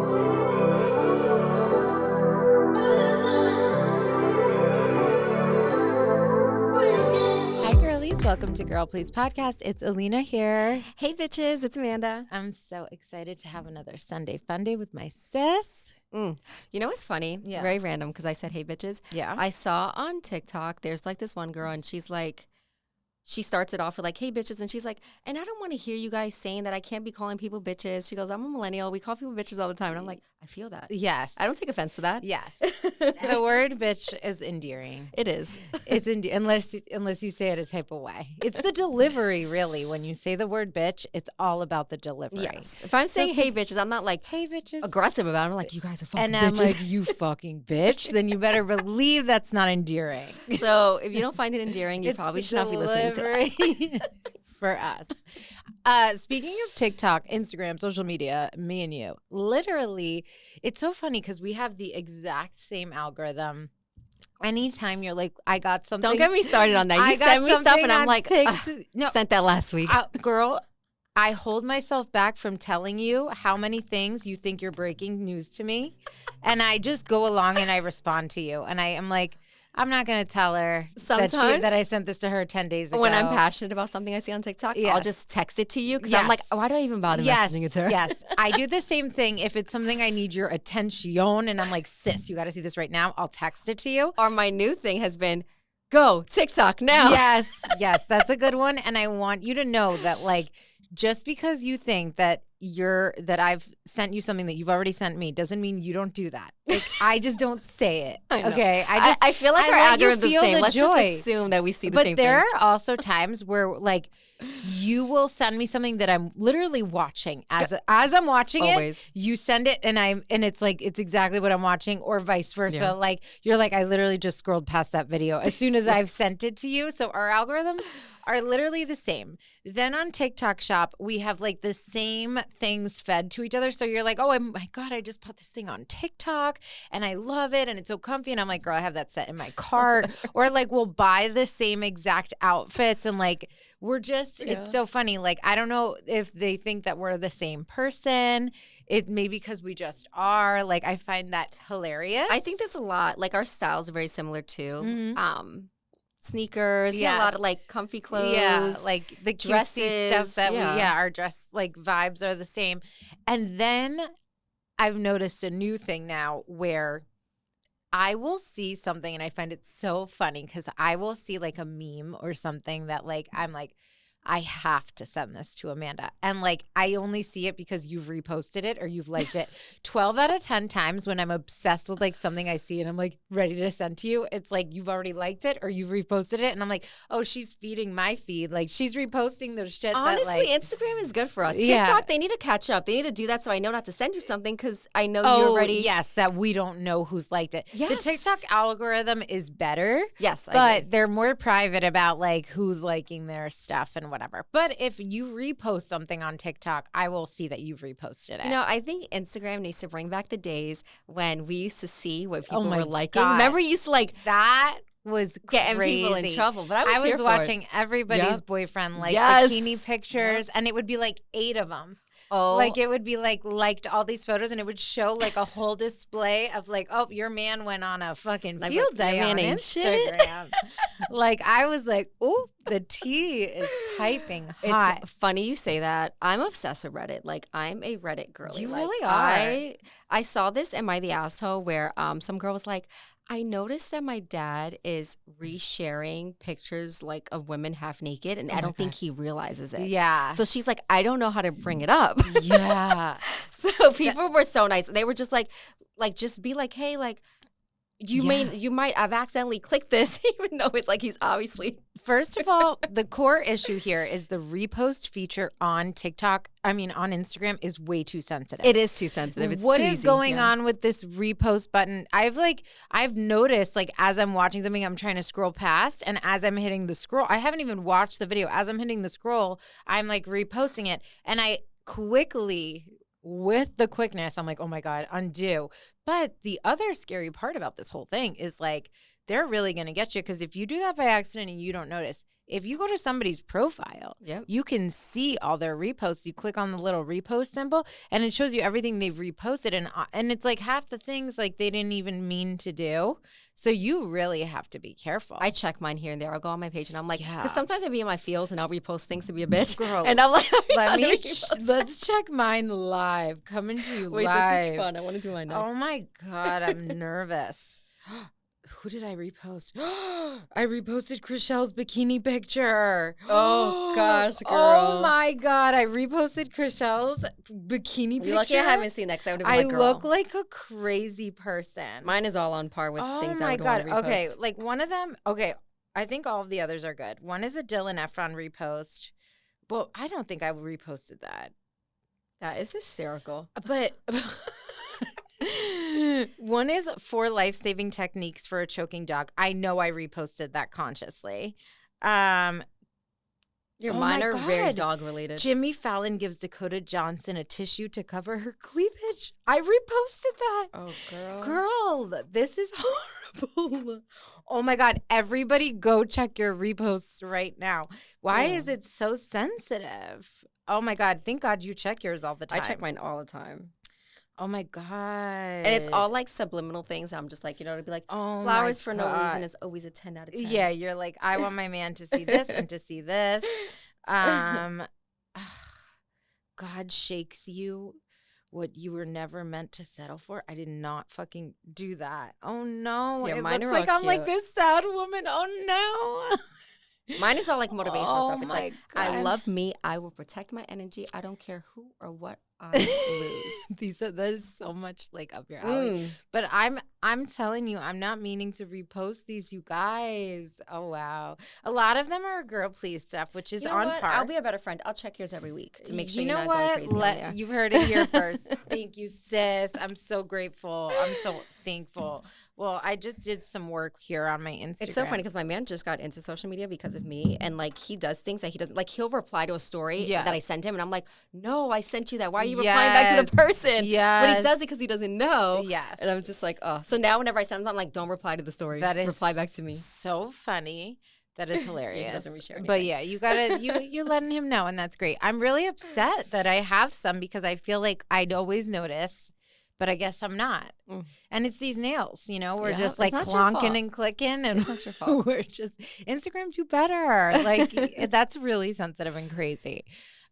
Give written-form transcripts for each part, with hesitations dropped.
Hi, girlies. Welcome to Girl Please Podcast. It's Alina here. Hey, bitches. It's Amanda. I'm so excited to have another Sunday fun day with my sis. You know what's funny? Yeah. Very random because I said, hey, bitches. Yeah. I saw on TikTok, there's like this one girl and she's like, she starts it off with like, hey, bitches. And she's like, and I don't want to hear you guys saying that I can't be calling people bitches. She goes, I'm a millennial. We call people bitches all the time. And I'm like, I feel that. Yes. I don't take offense to that. Yes. The word bitch is endearing. It is. It's unless you say it a type of way. It's the delivery, really. When you say the word bitch, it's all about the delivery. Yes. If I'm saying, hey, bitches, I'm not like, hey, bitches, aggressive about it. I'm like, you guys are fucking and bitches. I'm like, you fucking bitch. Then you better believe that's not endearing. So if you don't find it endearing, you It's probably the should not be listening to us. delivery for us. Speaking of TikTok, Instagram, social media, me and you, literally, it's so funny because we have the exact same algorithm. Anytime you're like, I got something. Don't get me started on that. You I send got me stuff something and I'm on like, no, sent that last week. girl, I hold myself back from telling you how many things you think you're breaking news to me. And I just go along and I respond to you. And I am like, I'm not going to tell her that I sent this to her 10 days ago. When I'm passionate about something I see on TikTok, Yes. I'll just text it to you because Yes. I'm like, why do I even bother messaging it to her? Yes, I do the same thing. If it's something I need your attention and I'm like, sis, you got to see this right now, I'll text it to you. Or my new thing has been, go TikTok now. Yes, that's a good one. And I want you to know that, like, just because you think that I've sent you something that you've already sent me doesn't mean you don't do that. Like, I just don't say it. I know. Okay. I feel like our algorithm's the same. Let's joy. just assume that we see the same But there thing. are also times where, like, you will send me something that I'm literally watching as I'm watching Always. it. You send it, and it's like it's exactly what I'm watching, or vice versa. Yeah. Like, you're like, I literally just scrolled past that video as soon as I've sent it to you. So our algorithms are literally the same. Then on TikTok Shop, we have like the same things fed to each other. So you're like, oh my God, I just put this thing on TikTok and I love it and it's so comfy. And I'm like, girl, I have that set in my cart. Or like we'll buy the same exact outfits and like we're just, it's so funny. Like, I don't know if they think that we're the same person. It may be because we just are. Like, I find that hilarious. I think there's a lot. Like, our styles are very similar too. Mm-hmm. Sneakers, a lot of like comfy clothes. Yeah, like the cutesy dresses, stuff that our dress like vibes are the same. And then I've noticed a new thing now where I will see something and I find it so funny because I will see like a meme or something that like I'm like, I have to send this to Amanda. And like, I only see it because you've reposted it or you've liked it 12 out of 10 times when I'm obsessed with like something I see and I'm like ready to send to you. It's like, you've already liked it or you've reposted it. And I'm like, oh, she's feeding my feed. Like she's reposting those shit. Honestly, that, like, Instagram is good for us. Yeah. TikTok, they need to catch up. They need to do that so I know not to send you something because I know you're ready. Yes, that we don't know who's liked it. Yes. The TikTok algorithm is better. Yes, I but agree. they're more private about like who's liking their stuff and whatever. But if you repost something on TikTok, I will see that you've reposted it. You know, I think Instagram needs to bring back the days when we used to see what people my were liking. God. Remember, you used to like that was getting crazy. people in trouble. But I was here for watching it. everybody's boyfriend like Yes. bikini pictures, and it would be like 8 of them. Oh, Like it would be like liked all these photos, and it would show like a whole display of like, oh, your man went on a fucking Like, field your day man on ain't shit. Instagram. Like I was like, oh, the tea is piping hot. It's funny you say that. I'm obsessed with Reddit. Like, I'm a Reddit girly. You Like, really are. I saw this Am I the Asshole where some girl was like, I noticed that my dad is resharing pictures like of women half naked, and I don't think he realizes it. Yeah. So she's like, I don't know how to bring it up. Yeah. So people were so nice. They were just like just be like, hey, like you might have accidentally clicked this, even though it's like he's obviously. First of all, the core issue here is the repost feature on TikTok. I mean, on Instagram is way too sensitive. It is too sensitive. It's what too is easy. going on with this repost button? I've noticed like as I'm watching something, I'm trying to scroll past, and as I'm hitting the scroll, I haven't even watched the video. As I'm hitting the scroll, I'm like reposting it, and I quickly. With the quickness, I'm like, oh my God, undo. But the other scary part about this whole thing is like, they're really going to get you because if you do that by accident and you don't notice, if you go to somebody's profile, Yep. you can see all their reposts. You click on the little repost symbol and it shows you everything they've reposted. And it's like half the things like they didn't even mean to do. So you really have to be careful. I check mine here and there. I'll go on my page and I'm like, Yeah. because sometimes I be in my feels and I'll repost things to be a bitch. Girl, and I'm like, let's check mine live. Coming to you Wait, live. this is fun. I want to do mine next. Oh my God, I'm nervous. Who did I repost? I reposted Chriselle's bikini picture. Oh gosh, girl. Oh my God, I reposted Chriselle's bikini picture. You're lucky I haven't seen that because I would have been I like, girl. look like a crazy person. Mine is all on par with things I would want to repost. Okay, like one of them, okay, I think all of the others are good. One is a Dylan Efron repost. Well, I don't think I reposted that. That is hysterical. But one is 4 life-saving techniques for a choking dog. I know I reposted that consciously. Mine are very God. dog related. Jimmy Fallon gives Dakota Johnson a tissue to cover her cleavage. I reposted that. Oh, girl. Girl, this is horrible. Oh my God. Everybody go check your reposts right now. Why is it so sensitive? Oh my God. Thank God you check yours all the time. I check mine all the time. Oh my God. And it's all like subliminal things. I'm just like, to be like, oh flowers for no reason is always a 10 out of 10. Yeah, you're like, I want my man to see this and to see this. God shakes you what you were never meant to settle for. I did not fucking do that. Oh no. Yeah, it mine looks are like all I'm like cute. this sad woman. Oh no. Mine is all like motivational stuff. It's my like, God. I love me. I will protect my energy. I don't care who or what I lose. That is so much like up your alley. But I'm telling you, I'm not meaning to repost these, you guys. Oh wow. A lot of them are girl please stuff, which is on par. I'll be a better friend. I'll check yours every week to make sure you you're know not going what? crazy on there. You've heard it here first. Thank you, sis. I'm so grateful. I'm so thankful. Well, I just did some work here on my Instagram. It's so funny because my man just got into social media because of me, and like he does things that he doesn't like. He'll reply to a story that I sent him, and I'm like, "No, I sent you that. Why are you replying back to the person?" Yes. But he does it because he doesn't know. Yes. And I'm just like, oh. So now whenever I send him, I'm like, "Don't reply to the story. That is reply back to me." So funny. That is hilarious. He doesn't reshare anything. But yeah, you gotta you're letting him know, and that's great. I'm really upset that I have some because I feel like I'd always notice. But I guess I'm not. And it's these nails, we're just like clonking and clicking and it's not your fault. We're just Instagram do better. Like that's really sensitive and crazy.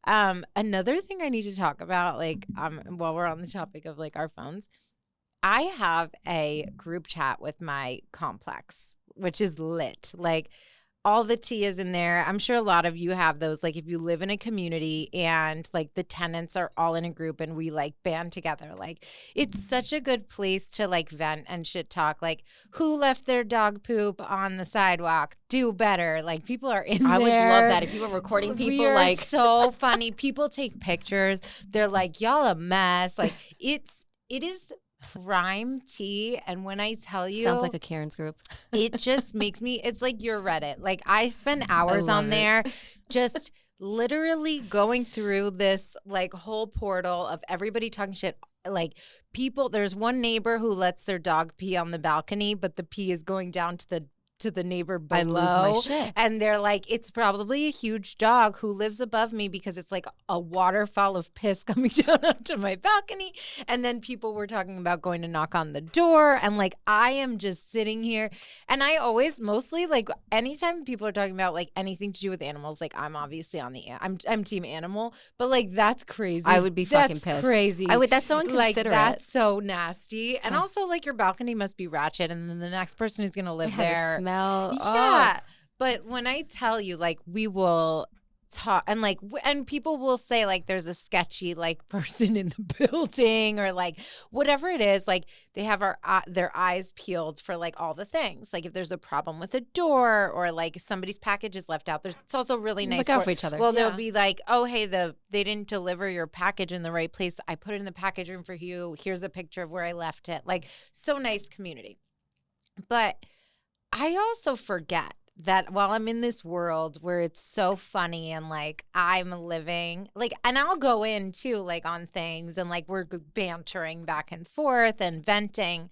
Another thing I need to talk about, like while we're on the topic of like our phones, I have a group chat with my complex, which is lit. Like all the tea is in there. I'm sure a lot of you have those. Like if you live in a community and like the tenants are all in a group and we like band together, like it's such a good place to like vent and shit talk. Like who left their dog poop on the sidewalk? Do better. Like people are in there. I would love that if you were recording people. We are like so funny. People take pictures. They're like, y'all a mess. Like it is prime tea, and when I tell you, sounds like a Karen's group. It just makes me, it's like your Reddit. Like I spend hours on there just literally going through this like whole portal of everybody talking shit. Like people, there's one neighbor who lets their dog pee on the balcony, but the pee is going down to the neighbor below. I lose my shit. And they're like, it's probably a huge dog who lives above me because it's like a waterfall of piss coming down onto my balcony. And then people were talking about going to knock on the door. And like, I am just sitting here. And I always mostly like anytime people are talking about like anything to do with animals, like I'm obviously I'm team animal, but like that's crazy. I would be fucking pissed. That's crazy. That's so inconsiderate. Like that's so nasty. And also like your balcony must be ratchet. And then the next person who's going to live there. Yeah. But when I tell you, like, we will talk and like, and people will say like, there's a sketchy like person in the building or like whatever it is, like they have their eyes peeled for like all the things. Like if there's a problem with a door or like somebody's package is left out, it's also really nice. Look out for each other. Well, they'll be like, oh, hey, they didn't deliver your package in the right place. I put it in the package room for you. Here's a picture of where I left it. Like so nice community. But I also forget that while I'm in this world where it's so funny and like I'm living like, and I'll go in too, like on things and like we're bantering back and forth and venting,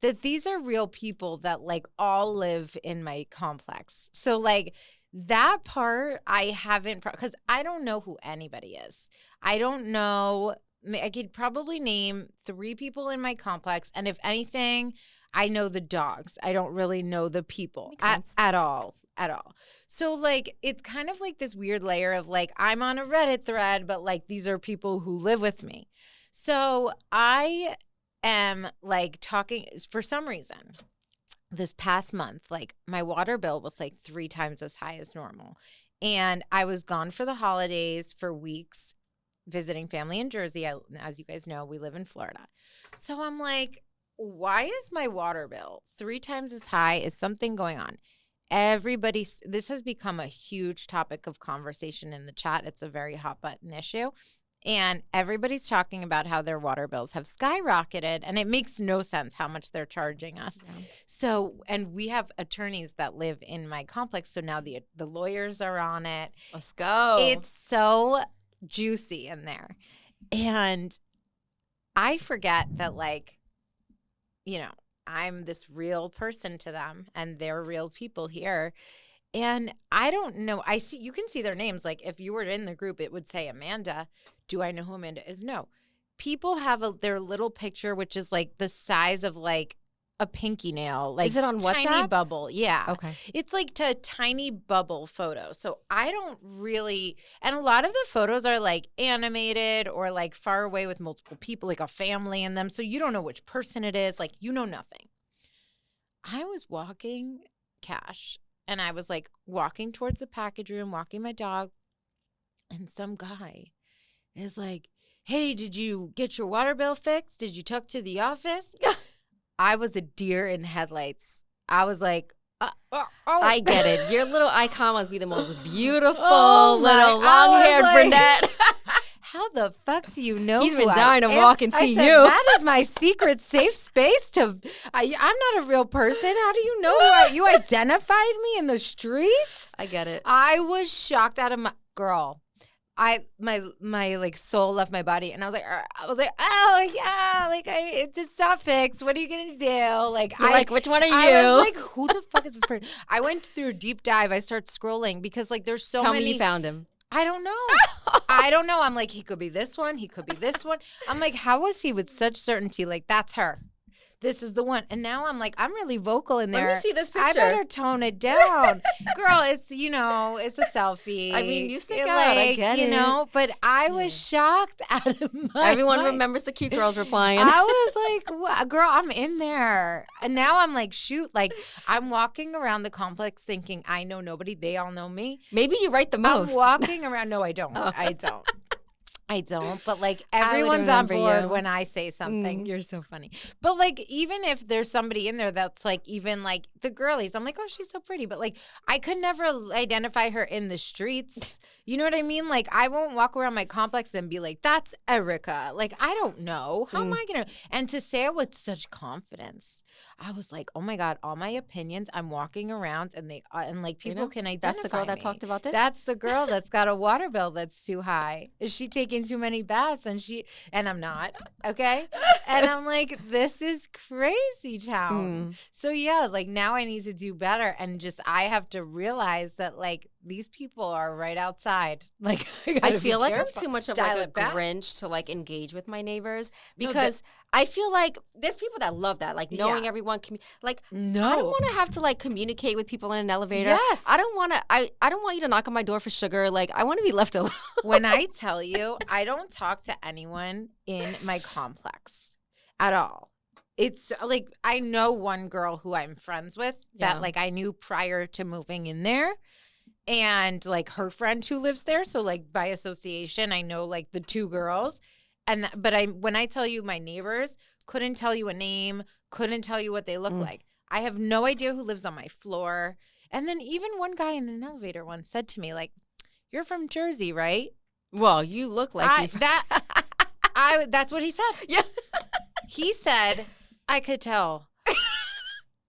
that these are real people that like all live in my complex. So like That part I haven't, because I don't know who anybody is. I don't know. I could probably name 3 people in my complex, and if anything, I know the dogs. I don't really know the people Makes sense. at all, at all. So like, it's kind of like this weird layer of like, I'm on a Reddit thread, but like these are people who live with me. So I am like talking for some reason. This past month, like my water bill was like 3 times as high as normal. And I was gone for the holidays for weeks visiting family in Jersey. As you guys know, we live in Florida. So I'm like, why is my water bill 3 times as high? Is something going on? This has become a huge topic of conversation in the chat. It's a very hot button issue. And everybody's talking about how their water bills have skyrocketed, and it makes no sense how much they're charging us. Yeah. So, and we have attorneys that live in my complex, so now the lawyers are on it. Let's go. It's so juicy in there. And I forget that, like, you know, I'm this real person to them, and they're real people here. And I don't know. You can see their names. Like if you were in the group, it would say Amanda. Do I know who Amanda is? No. People have their little picture, which is like the size of like a pinky nail. Like, is it on tiny WhatsApp? bubble? Yeah. Okay. It's like a tiny bubble photo. So I don't really, and a lot of the photos are like animated or like far away with multiple people, like a family in them. So you don't know which person it is. Like you know nothing. I was walking Cash. And I was like walking towards the package room, walking my dog. And some guy is like, hey, did you get your water bill fixed? Did you talk to the office? I was a deer in headlights. I was like, I get it. Your little icon must be the most beautiful I little was long-haired like, brunette. How the fuck do you know He's who been I dying to am? walk and I see said, you. That is my secret safe space I'm not a real person. How do you know you identified me in the streets? I get it. I was shocked out of my girl. My like soul left my body, and I was like, oh yeah, like it's not fixed. What are you gonna do? Like You're like, which one are you? I was like, who the fuck is this person? I went through a deep dive. I start scrolling because like there's so Tell many. me you found him. I don't know. I don't know. I'm like, he could be this one. He could be this one. I'm like, how was he with such certainty? Like, that's her. This is the one. And now I'm like, I'm really vocal in there. Let me see this I picture. better tone it down. Girl, it's, it's a selfie. I mean, you stick out. I get it. But I was shocked out of my Everyone mind. remembers the cute girls replying. I was like, what? Girl, I'm in there. And now I'm like, shoot, like I'm walking around the complex thinking I know nobody. They all know me. Maybe you write the most. I'm walking around. No, I don't. Oh. I don't, but like I would everyone's on remember board you. when I say something. You're so funny. But like, even if there's somebody in there that's like, even like the girlies, I'm like, oh, she's so pretty. But like, I could never identify her in the streets. You know what I mean? Like, I won't walk around my complex and be like, that's Erica. Like, I don't know. How am I going to? And to say it with such confidence, I was like, oh my God, all my opinions, I'm walking around and like people can identify That's the girl that me. talked about this? That's the girl that's got a water bill that's too high. Is she taking too many baths? And I'm not, okay? And I'm like, this is crazy town. So yeah, like now I need to do better. And I have to realize that like these people are right outside. Like I feel like I'm too much of Dial like a it back. Grinch to like engage with my neighbors because I feel like there's people that love that, like knowing everyone. Like, no, I don't want to have to like communicate with people in an elevator. Yes, I don't want to. I don't want you to knock on my door for sugar. Like, I want to be left alone. When I tell you, I don't talk to anyone in my complex at all. It's like I know one girl who I'm friends with that like I knew prior to moving in there. And like her friend who lives there, so like by association, I know like the 2 girls, but when I tell you my neighbors, couldn't tell you a name, couldn't tell you what they look like. I have no idea who lives on my floor. And then even one guy in an elevator once said to me like, "You're from Jersey, right?" Well, you look like that's what he said. Yeah, he said I could tell.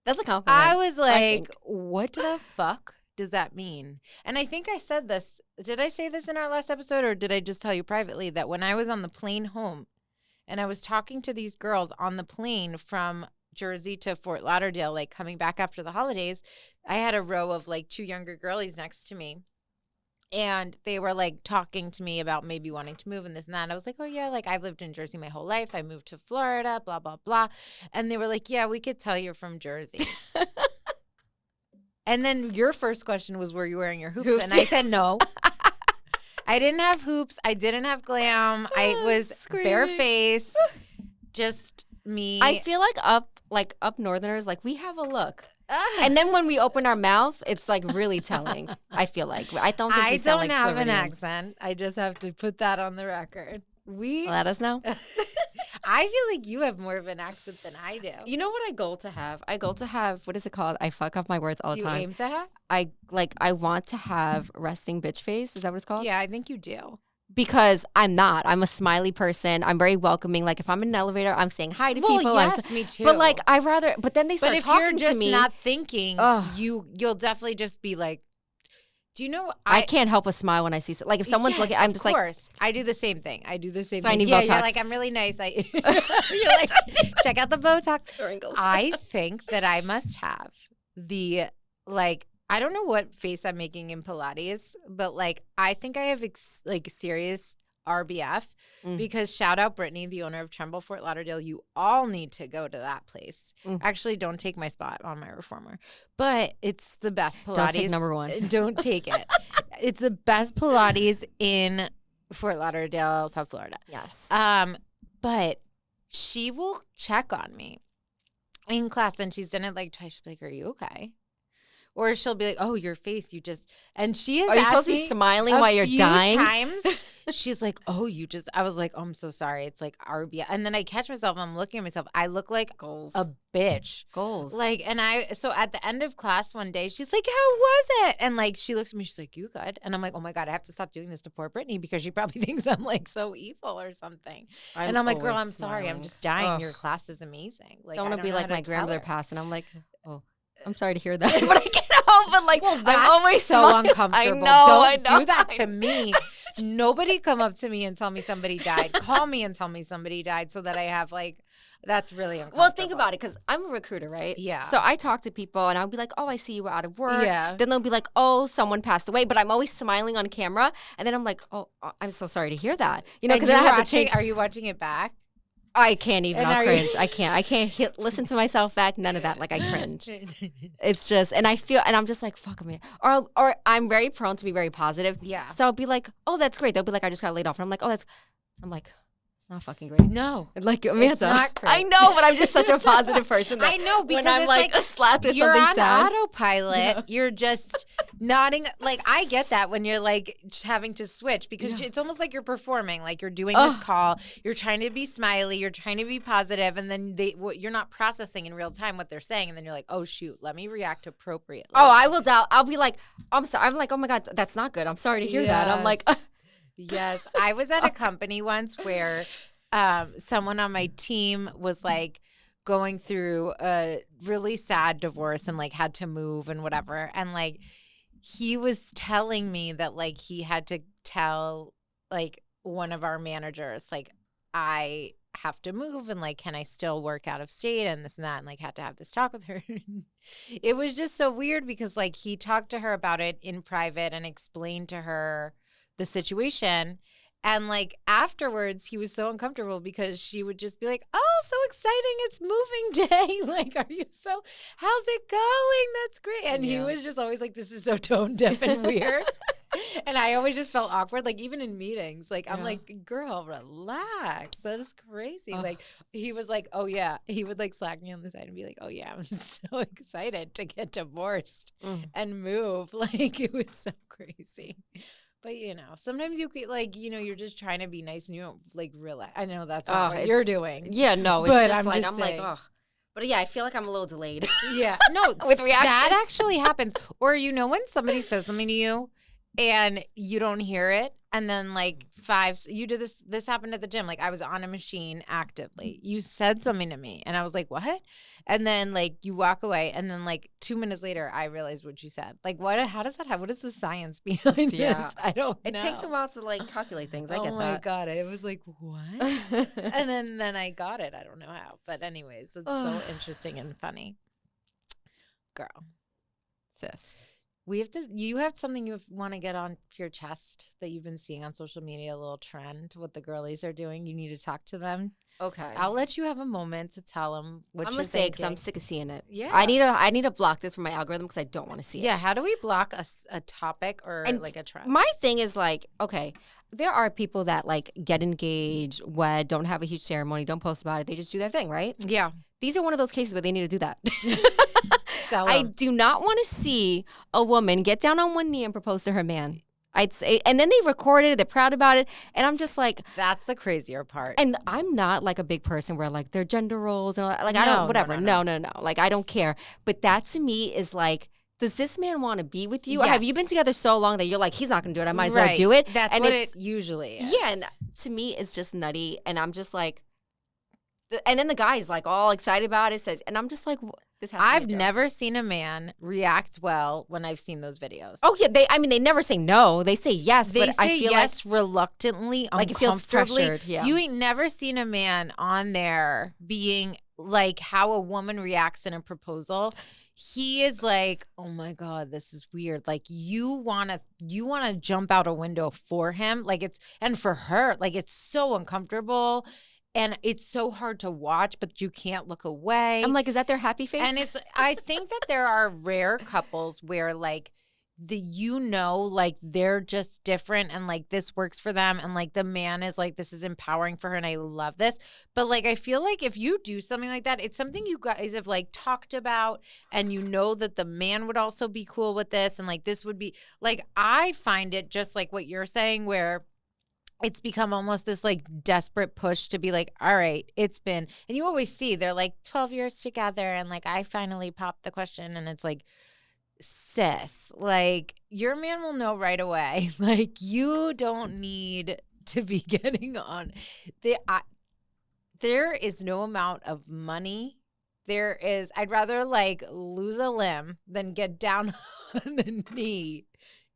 That's a compliment. I was like, what the fuck does that mean? And I think I said this. Did I say this in our last episode or did I just tell you privately that when I was on the plane home and I was talking to these girls on the plane from Jersey to Fort Lauderdale, like coming back after the holidays, I had a row of like 2 younger girlies next to me. And they were like talking to me about maybe wanting to move and this and that. And I was like, oh, yeah, like I've lived in Jersey my whole life. I moved to Florida, blah, blah, blah. And they were like, yeah, we could tell you're from Jersey. And then your first question was, were you wearing your hoops? And I said, no. I didn't have hoops. I didn't have glam. I was barefaced. Just me. I feel like up northerners, like we have a look. And then when we open our mouth, it's like really telling. I feel like I don't think we sound like have an Floridians. accent. I just have to put that on the record. Let us know. I feel like you have more of an accent than I do. You know what I goal to have? I goal to have, what is it called? I fuck up my words all the time. You aim to have? I want to have resting bitch face. Is that what it's called? Yeah, I think you do. Because I'm not. I'm a smiley person. I'm very welcoming. Like if I'm in an elevator, I'm saying hi to people. Yes, me too. But like but then they start talking to me. But if you're just not thinking, you'll definitely just be like, do you know? I can't help but smile when I see like if someone's looking, I'm just like. Of course, I do the same thing. I do the same thing. I need Botox. Botox. You're like, I'm really nice. You're like, check out the Botox. Wrinkles. I think that I must have the like. I don't know what face I'm making in Pilates, but like I think I have serious RBF because shout out Brittany, the owner of Trumbull Fort Lauderdale. You all need to go to that place. Actually, don't take my spot on my reformer, but it's the best Pilates. Don't take number 1. Don't take it. It's the best Pilates in Fort Lauderdale, South Florida. Yes. But she will check on me in class, and she's done it like twice. She'll be like, "Are you okay?" Or she'll be like, "Oh, your face, you just," and she has. Are you supposed to be smiling while you're dying? Times she's like, "Oh, you just." I was like, "Oh, I'm so sorry." It's like RBI, and then I catch myself. I'm looking at myself. I look like a bitch. Goals. Like, and so at the end of class one day, she's like, "How was it?" And like, she looks at me. She's like, "You good?" And I'm like, "Oh my god, I have to stop doing this to poor Brittany because she probably thinks I'm like so evil or something." And I'm like, "Girl, I'm sorry. I'm just dying. Ugh. Your class is amazing." Like, someone I will be don't know like, how my to tell grandmother her. passed, and I'm like, "Oh, I'm sorry to hear that," but I can't help but like, Well, I'm always so smiling. uncomfortable. I know. Do that to me. Nobody come up to me and tell me somebody died. Call me and tell me somebody died so that I have like, that's really uncomfortable. Well, think about it, because I'm a recruiter, right? Yeah. So I talk to people, and I'll be like, "Oh, I see you were out of work." Yeah. Then they'll be like, "Oh, someone passed away," but I'm always smiling on camera, and then I'm like, "Oh, I'm so sorry to hear that." You know, because I have to change. Are you watching it back? I can't even. And I'll cringe. I can't listen to myself back. None of that. Like I cringe. It's just, and I feel, and I'm just like, fuck me. Or I'm very prone to be very positive. Yeah. So I'll be like, "Oh, that's great." They'll be like, "I just got laid off," and I'm like, "Oh, that's," I'm like, "It's not fucking great." No. Like Amanda, It's not great. I know, but I'm just such a positive person. That I know, because when I'm it's like slapped with you're something on sad, autopilot. Yeah. You're just nodding. Like, I get that when you're like having to switch because Yeah. it's almost like you're performing. Like you're doing this call. You're trying to be smiley. You're trying to be positive, and then you're not processing in real time what they're saying, and then you're like, "Oh shoot, let me react appropriately." Oh, I will doubt. I'll be like, "I'm sorry." I'm like, "Oh my god, that's not good. I'm sorry to hear that." I'm like, Yes, I was at a company once where someone on my team was like going through a really sad divorce and like had to move and whatever. And like he was telling me that like he had to tell like one of our managers, like, I have to move and like, can I still work out of state and this and that, and like had to have this talk with her. It was just so weird because like he talked to her about it in private and explained to her the situation. And like afterwards, he was so uncomfortable because she would just be like, "Oh, so exciting. It's moving day." Like, how's it going? That's great. And he was just always like, "This is so tone deaf and weird." And I always just felt awkward. Like even in meetings, like I'm like, "Girl, relax. That is crazy." Like he was like, "Oh yeah." He would like slack me on the side and be like, "Oh yeah, I'm so excited to get divorced and move." Like it was so crazy. But, you know, sometimes you like, you know, you're just trying to be nice and you don't like realize. I know that's not what you're doing. Yeah, no, it's But just I'm like, just I'm saying. like, oh. But yeah, I feel like I'm a little delayed. Yeah. No, with reactions. that actually happens. Or, you know, when somebody says something to you and you don't hear it And then like you did this happened at the gym. Like I was on a machine actively. You said something to me and I was like, what? And then like you walk away and then like 2 minutes later, I realized what you said. Like how does that happen? What is the science behind this? I don't know. It takes a while to like calculate things. I get that. Oh my God. It was like, what? and then I got it. I don't know how. But anyways, it's so interesting and funny. Girl. Sis. You have something you want to get on your chest that you've been seeing on social media, a little trend, what the girlies are doing. You need to talk to them. Okay. I'll let you have a moment to tell them what I'm you're going to say thinking. because I'm sick of seeing it. Yeah. I need to block this from my algorithm because I don't want to see it. Yeah. How do we block a topic or like a trend? My thing is like, okay, there are people that like get engaged, wed, don't have a huge ceremony, don't post about it. They just do their thing, right? Yeah. These are one of those cases where they need to do that. I do not want to see a woman get down on one knee and propose to her man. I'd say, and then they record it, they're proud about it, and I'm just like, that's the crazier part. And I'm not like a big person where like their gender roles and all that. Like I don't, whatever. No. Like I don't care. But that to me is like, does this man want to be with you? Yes. Or have you been together so long that you're like, he's not going to do it. I might as well do it. That's what it usually is. Yeah, and to me, it's just nutty, and I'm just like, and then the guy's like all excited about it, says, and I'm just like. I've never seen a man react well when I've seen those videos. Oh yeah, they never say no. They say yes, but I feel yes reluctantly, like it feels pressured. Yeah. You ain't never seen a man on there being like how a woman reacts in a proposal. He is like, oh my God, this is weird. Like you wanna jump out a window for him. Like and for her, like it's so uncomfortable. And it's so hard to watch, but you can't look away. I'm like, is that their happy face? And I think that there are rare couples where like like they're just different and like this works for them. And like the man is like, this is empowering for her and I love this. But like, I feel like if you do something like that, it's something you guys have like talked about and you know that the man would also be cool with this. And like, this would be like, I find it just like what you're saying where it's become almost this like desperate push to be like, all right, it's been, and you always see they're like 12 years together. And like, I finally popped the question and it's like, sis, like your man will know right away. Like you don't need to be getting on. There is no amount of money. I'd rather like lose a limb than get down on the knee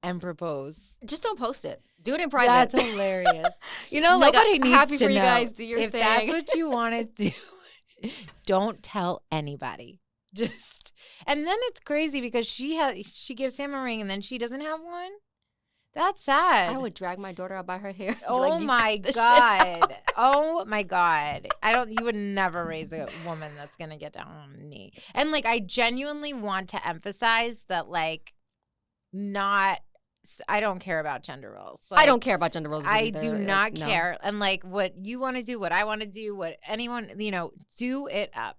and propose. Just don't post it. Do it in private. That's hilarious. Nobody needs happy to for know. you guys. Do your thing. If that's what you want to do, don't tell anybody. And then it's crazy because she gives him a ring and then she doesn't have one. That's sad. I would drag my daughter out by her hair. Oh my God. Oh my God. You would never raise a woman that's going to get down on a knee. And like, I genuinely want to emphasize that like, I don't care about gender roles. Like, I don't care about gender roles I either. do not care. And like what you want to do, what I want to do, what anyone, do it up.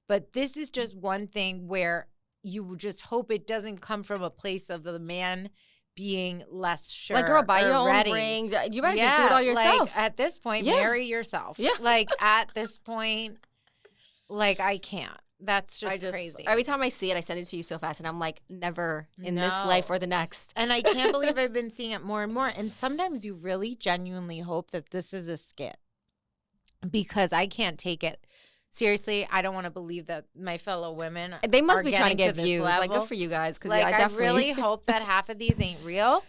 But this is just one thing where you just hope it doesn't come from a place of the man being less sure. Like, girl, buy your own ready. ring. You better just do it all yourself. Like, at this point, marry yourself. Yeah. Like, at this point, like, I can't. That's just crazy. Every time I see it, I send it to you so fast, and I'm like, never in this life or the next. And I can't believe I've been seeing it more and more. And sometimes you really genuinely hope that this is a skit because I can't take it. Seriously, I don't want to believe that my fellow women they must be trying to get views. Level. Like, good for you guys. Because like, I definitely really hope that half of these ain't real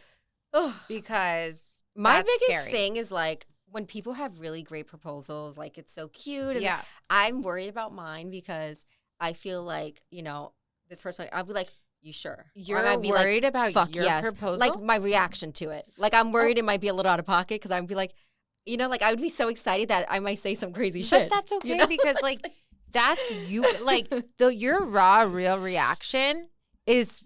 because my biggest scary. thing is like when people have really great proposals, like it's so cute. And yeah. I'm worried about mine because I feel like, this person, I'll be like, you sure? You're worried about your proposal? Like my reaction to it. Like I'm worried it might be a little out of pocket because I'd be like, like I would be so excited that I might say some crazy shit. But that's okay because like that's you. Like your raw, real reaction is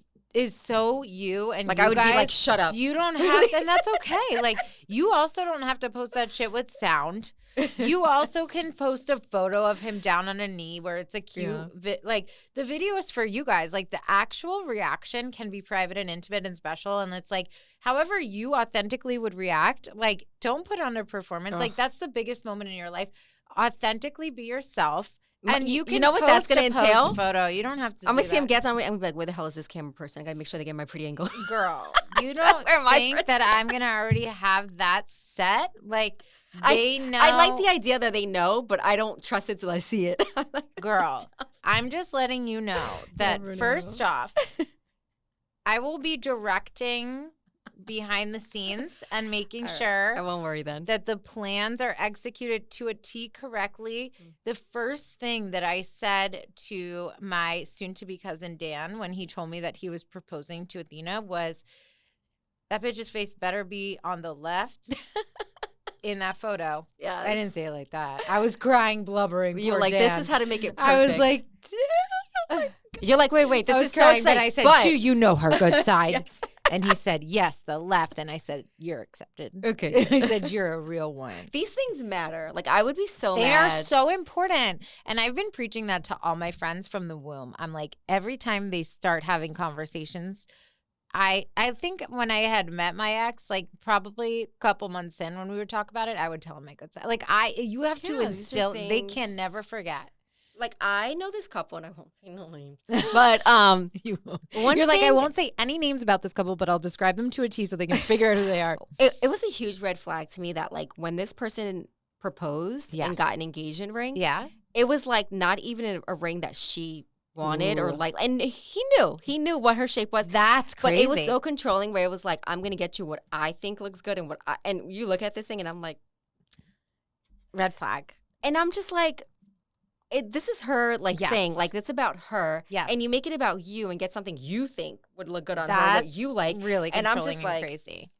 so you and like you I would guys, be like, shut up. You don't have, and that's okay. Like you also don't have to post that shit with sound. You also can post a photo of him down on a knee where it's a cute, like the video is for you guys. Like the actual reaction can be private and intimate and special. And it's like, however you authentically would react, like don't put on a performance. Like that's the biggest moment in your life. Authentically be yourself. And you can know what that's going gonna to entail? photo. You don't have to I'm do gonna see him that. get on. I'm gonna be like, where the hell is this camera person? I gotta make sure they get my pretty angle. Girl, you So don't where my think that I'm going to already have that set? Like, they know. I like the idea that they know, but I don't trust it till I see it. Girl, I'm just letting you know that Never know. first off, I will be directing behind the scenes and making All right. sure I won't worry then. that the plans are executed to a T correctly. The first thing that I said to my soon-to-be cousin Dan when he told me that he was proposing to Athena was, that bitch's face better be on the left in that photo. Yeah, I didn't say it like that. I was crying, blubbering. You were poor like, Dan. this is how to make it perfect. I was like, dude. you're like, wait, this I was is so crying, exciting. but I said, do you know her good side? Yes. And he said, yes, the left. And I said, you're accepted. Okay. He said, you're a real one. These things matter. Like, I would be so They mad. are so important. And I've been preaching that to all my friends from the womb. I'm like, every time they start having conversations, I think when I had met my ex, like probably a couple months in when we would talk about it, I would tell him my good side. Like you have to Yeah, these are instill, they things- can never forget. Like, I know this couple, and I won't say no names. But You won't. one You're like, I thing- won't say any names about this couple, but I'll describe them to a T so they can figure out who they are. it was a huge red flag to me that, like, when this person proposed Yes. and got an engagement ring, Yeah. it was like not even a ring that she wanted or Ooh. like, and he knew what her shape was. That's But crazy. it was so controlling where it was like, I'm going to get you what I think looks good and you look at this thing and I'm like, red flag. and I'm just like, this is her like Yes. thing. Like, it's about her. Yes. And you make it about you and get something you think would look good on her, That's what you like. really and I'm controlling just like, crazy.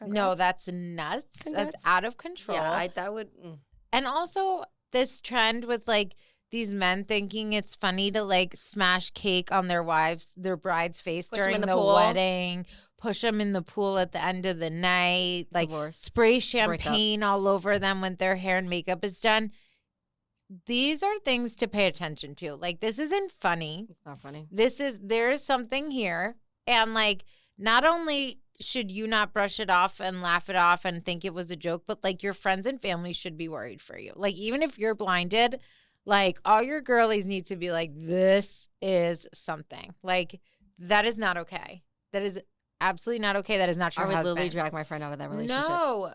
No, congrats. that's nuts. Congrats. That's out of control. Yeah, that would. And also this trend with like these men thinking it's funny to like smash cake on their bride's face Push 'em during in the the pool. wedding, push them in the pool at the end of the night, like Divorce. spray champagne all over them when their hair and makeup is done. These are things to pay attention to. Like, this isn't funny. It's not funny. There is something here. And like, not only should you not brush it off and laugh it off and think it was a joke, but like your friends and family should be worried for you. Like, even if you're blinded, like all your girlies need to be like, this is something. Like, that is not okay. That is absolutely not okay. That is not your I would husband. literally drag my friend out of that relationship. No,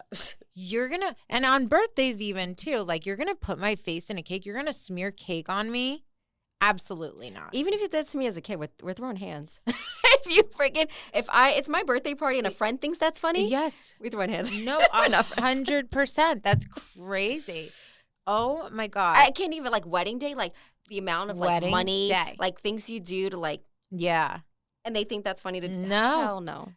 you're gonna, and on birthdays even too, like you're gonna put my face in a cake. You're gonna smear cake on me. Absolutely not. Even if you did that to me as a kid, we're throwing hands. It's my birthday party and a friend thinks that's funny. Yes. We throwing hands. No, We're not friends. 100%. That's crazy. Oh my God. I can't even like wedding day, like the amount of like Wedding money, day. like things you do to like, Yeah. and they think that's funny to do. No. Hell no.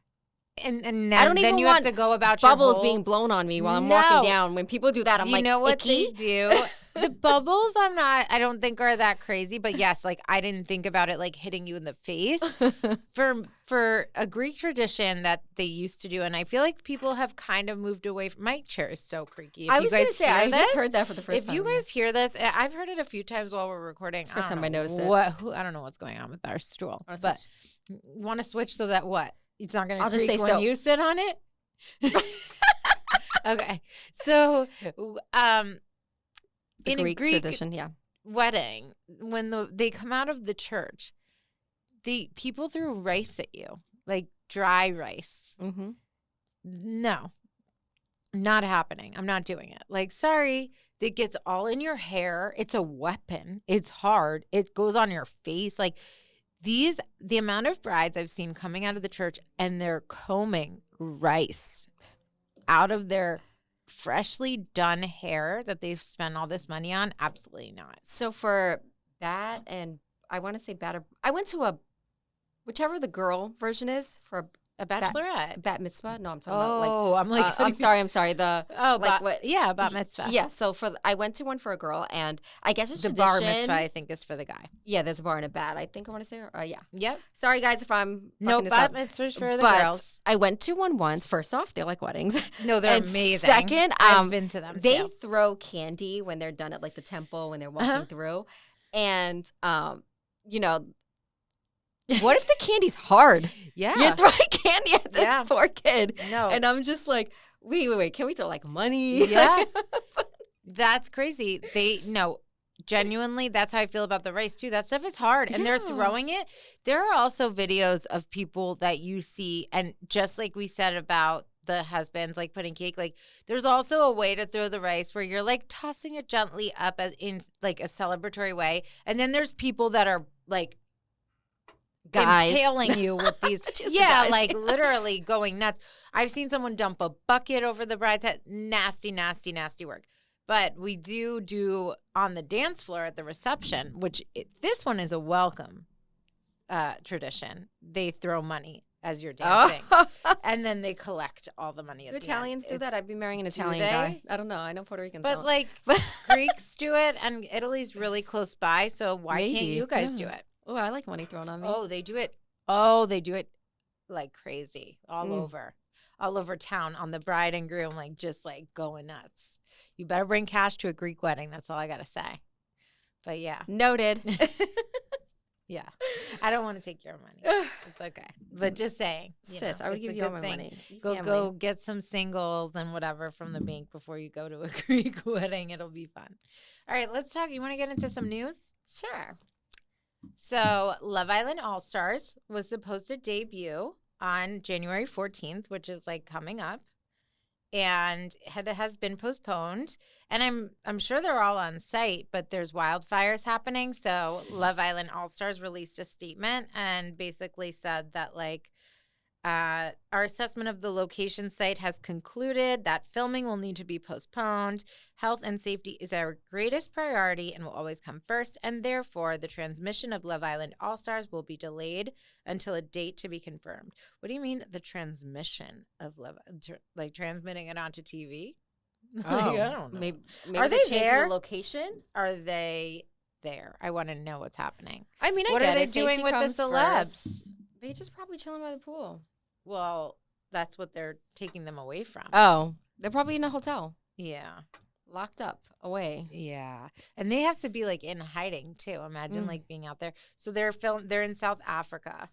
And I don't then even you have want to go about Bubbles your whole, being blown on me while I'm No. walking down. When people do that, I'm you like, know what icky? they do? The bubbles, I don't think are that crazy. But yes, like I didn't think about it like hitting you in the face. For a Greek tradition that they used to do, and I feel like people have kind of moved away from. My chair is so creaky. If I you was guys going to say, hear I this, just heard that for the first time. if you guys hear this, I've heard it a few times while we're recording. It's the first I don't time I know noticed it. I don't know what's going on with our stool, Wanna but switch? want to switch so that what? It's not going to I'll just creak stay when still. you sit on it. Okay, so The in Greek a Greek tradition, yeah. wedding, when they come out of the church, the people threw rice at you, like dry rice. Mm-hmm. No, not happening. I'm not doing it. Like, sorry, it gets all in your hair. It's a weapon. It's hard. It goes on your face. Like the amount of brides I've seen coming out of the church and they're combing rice out of their freshly done hair that they've spent all this money on. Absolutely not. So for that, and I want to say batter, I went to whichever the girl version is for A bachelorette. bat mitzvah. No, I'm talking about like. Oh, I'm like, I'm sorry. The like what? Yeah, bat mitzvah. Yeah, so I went to one for a girl, and I guess it's The tradition. bar mitzvah, I think, is for the guy. Yeah, there's a bar and a bat. I think I want to say, yeah. Yep. Sorry, guys, if I'm No, fucking this bat up. mitzvah's for the But girls. I went to one once. First off, they're like weddings. No, they're and amazing. Second, I've been to them they too. throw candy when they're done at like the temple when they're walking through, and you know. What if the candy's hard? Yeah. You're throwing candy at this Yeah. poor kid. No. And I'm just like, wait. Can we throw like money? Yes. That's crazy. genuinely, that's how I feel about the rice too. That stuff is hard, and they're throwing it. There are also videos of people that you see, and just like we said about the husbands like putting cake, like there's also a way to throw the rice where you're like tossing it gently up in like a celebratory way, and then there's people that are like guys impaling you with these like literally going nuts. I've seen someone dump a bucket over the bride's head. Nasty work. But we do on the dance floor at the reception, which this one is a welcome tradition. They throw money as you're dancing, and then they collect all the money. Do Italians do that? I'd be marrying an Italian guy. I don't know. I know Puerto Ricans, but don't. Like Greeks do it, and Italy's really close by. So why can't you guys do it? Oh, I like money thrown on me. Oh, they do it. Oh, they do it like crazy all over town on the bride and groom, like just like going nuts. You better bring cash to a Greek wedding. That's all I got to say. But yeah. Noted. Yeah. I don't want to take your money. It's okay. But just saying. Sis, I would give you all my money. Go get some singles and whatever from the bank before you go to a Greek wedding. It'll be fun. All right, let's talk. You want to get into some news? Sure. So Love Island All-Stars was supposed to debut on January 14th, which is like coming up. And it has been postponed, and I'm sure they're all on site, but there's wildfires happening. So Love Island All-Stars released a statement and basically said that like our assessment of the location site has concluded that filming will need to be postponed. Health and safety is our greatest priority and will always come first, and therefore the transmission of Love Island All-Stars will be delayed until a date to be confirmed. What do you mean the transmission of Love, like transmitting it onto TV? Oh, I don't know. Maybe are they there? The location? Are they there? I want to know what's happening. I mean, what are they doing with the celebs? First. They just probably chilling by the pool. Well, that's what they're taking them away from. Oh, they're probably in a hotel. Yeah. Locked up, away. Yeah. And they have to be like in hiding too. Imagine like being out there. So they're in South Africa.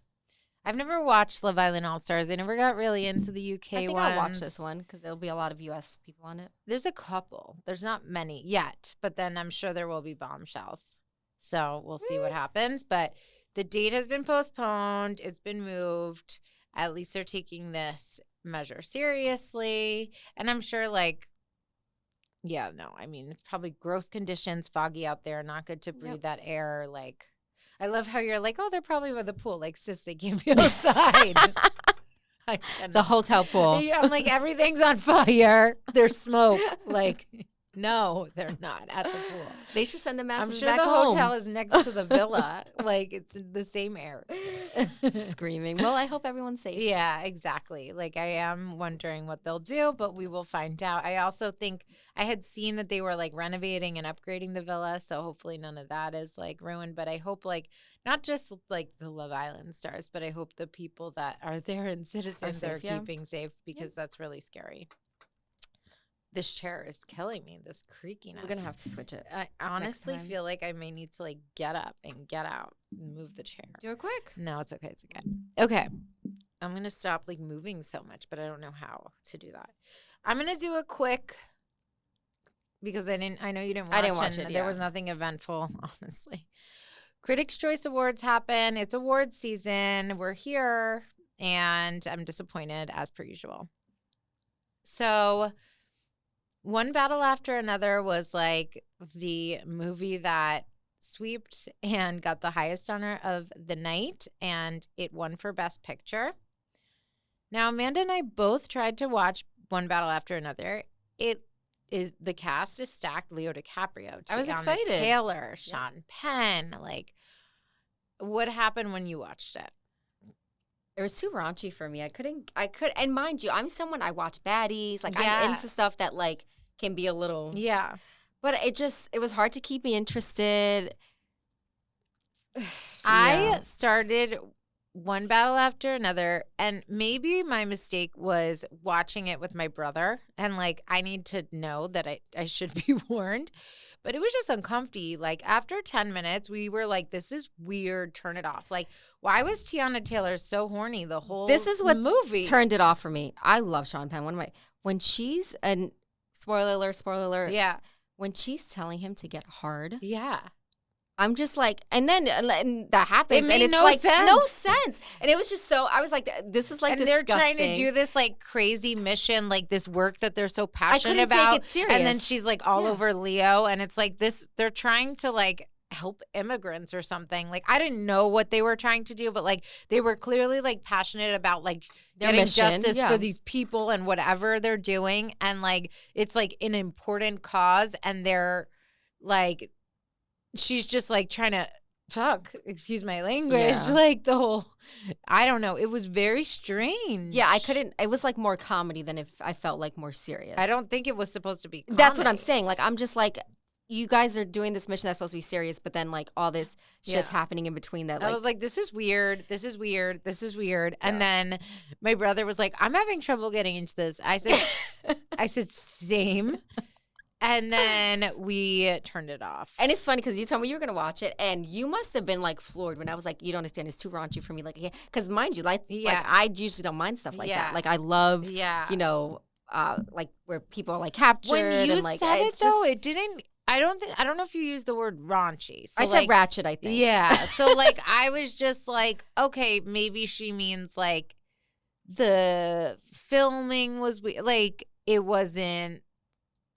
I've never watched Love Island All-Stars. I never got really into the UK I think ones. I'll watch this one because there'll be a lot of US people on it. There's a couple. There's not many yet, but then I'm sure there will be bombshells. So we'll see what happens. But the date has been postponed. It's been moved. At least they're taking this measure seriously. And I'm sure like, yeah, no, I mean, it's probably gross conditions, foggy out there, not good to breathe that air. Like, I love how you're like, oh, they're probably by the pool. Like, sis, they can't be outside. The hotel pool. I'm like, everything's on fire. There's smoke. Like, no, they're not at the pool. They should send the masses I'm sure back the home. hotel is next to the villa. Like, it's the same air. Screaming. Well, I hope everyone's safe. Yeah, exactly. Like, I am wondering what they'll do, but we will find out. I also think I had seen that they were, like, renovating and upgrading the villa, so hopefully none of that is, like, ruined. But I hope, like, not just, like, the Love Island stars, but I hope the people that are there and citizens are keeping safe because that's really scary. This chair is killing me, this creakiness. We're going to have to switch it. I honestly feel like I may need to, like, get up and get out and move the chair. Do it quick. No, it's okay. It's okay. Okay. I'm going to stop, like, moving so much, but I don't know how to do that. I'm going to do a quick, because I know you didn't watch it. I didn't watch it, There was nothing eventful, honestly. Critics' Choice Awards happen. It's awards season. We're here, and I'm disappointed, as per usual. So One Battle After Another was like the movie that swept and got the highest honor of the night, and it won for Best Picture. Now, Amanda and I both tried to watch One Battle After Another. The cast is stacked. Leo DiCaprio, I was Tiana excited. Taylor, Sean Penn. Like, what happened when you watched it? It was too raunchy for me. And mind you, I'm someone, I watch baddies. Like, I'm into stuff that, like, can be a little. Yeah. But it was hard to keep me interested. I started One Battle After Another, and maybe my mistake was watching it with my brother. And, like, I need to know that I should be warned. But it was just uncomfy. Like, after 10 minutes, we were like, this is weird. Turn it off. Like, why was Tiana Taylor so horny the whole This is what movie turned it off for me. I love Sean Penn. When she's, and spoiler alert. Yeah. When she's telling him to get hard, Yeah. I'm just like, and then and that happens, It made and it's no like no sense. sense, and it was just so. I was like, this is like And disgusting. they're trying to do this like crazy mission, like this work that they're so I passionate couldn't about. take it serious. And then she's like all Yeah. over Leo. And it's like this, they're trying to like help immigrants or something. Like I didn't know what they were trying to do, but like they were clearly like passionate about like Their getting mission, justice yeah. for these people and whatever they're doing. And like it's like an important cause. And they're like, she's just like trying to excuse my language, Yeah. like the whole, I don't know. It was very strange. Yeah, I couldn't. It was like more comedy than if I felt like more serious. I don't think it was supposed to be comedy. That's what I'm saying. Like, I'm just like, you guys are doing this mission that's supposed to be serious, but then like all this shit's happening in between that. Like, I was like, this is weird. This is weird. This is weird. And Yeah. then my brother was like, I'm having trouble getting into this. I said, same. And then we turned it off. and it's funny because you told me you were gonna watch it, and you must have been like floored when I was like, "You don't understand, it's too raunchy for me." Like, because mind you, like I usually don't mind stuff like that. Like, I love, you know, like where people are like captured. When you and, like, said it it's though, just, it didn't. I don't know if you used the word raunchy. So I said ratchet, I think. Yeah. So like I was just like, okay, maybe she means like the filming was like it wasn't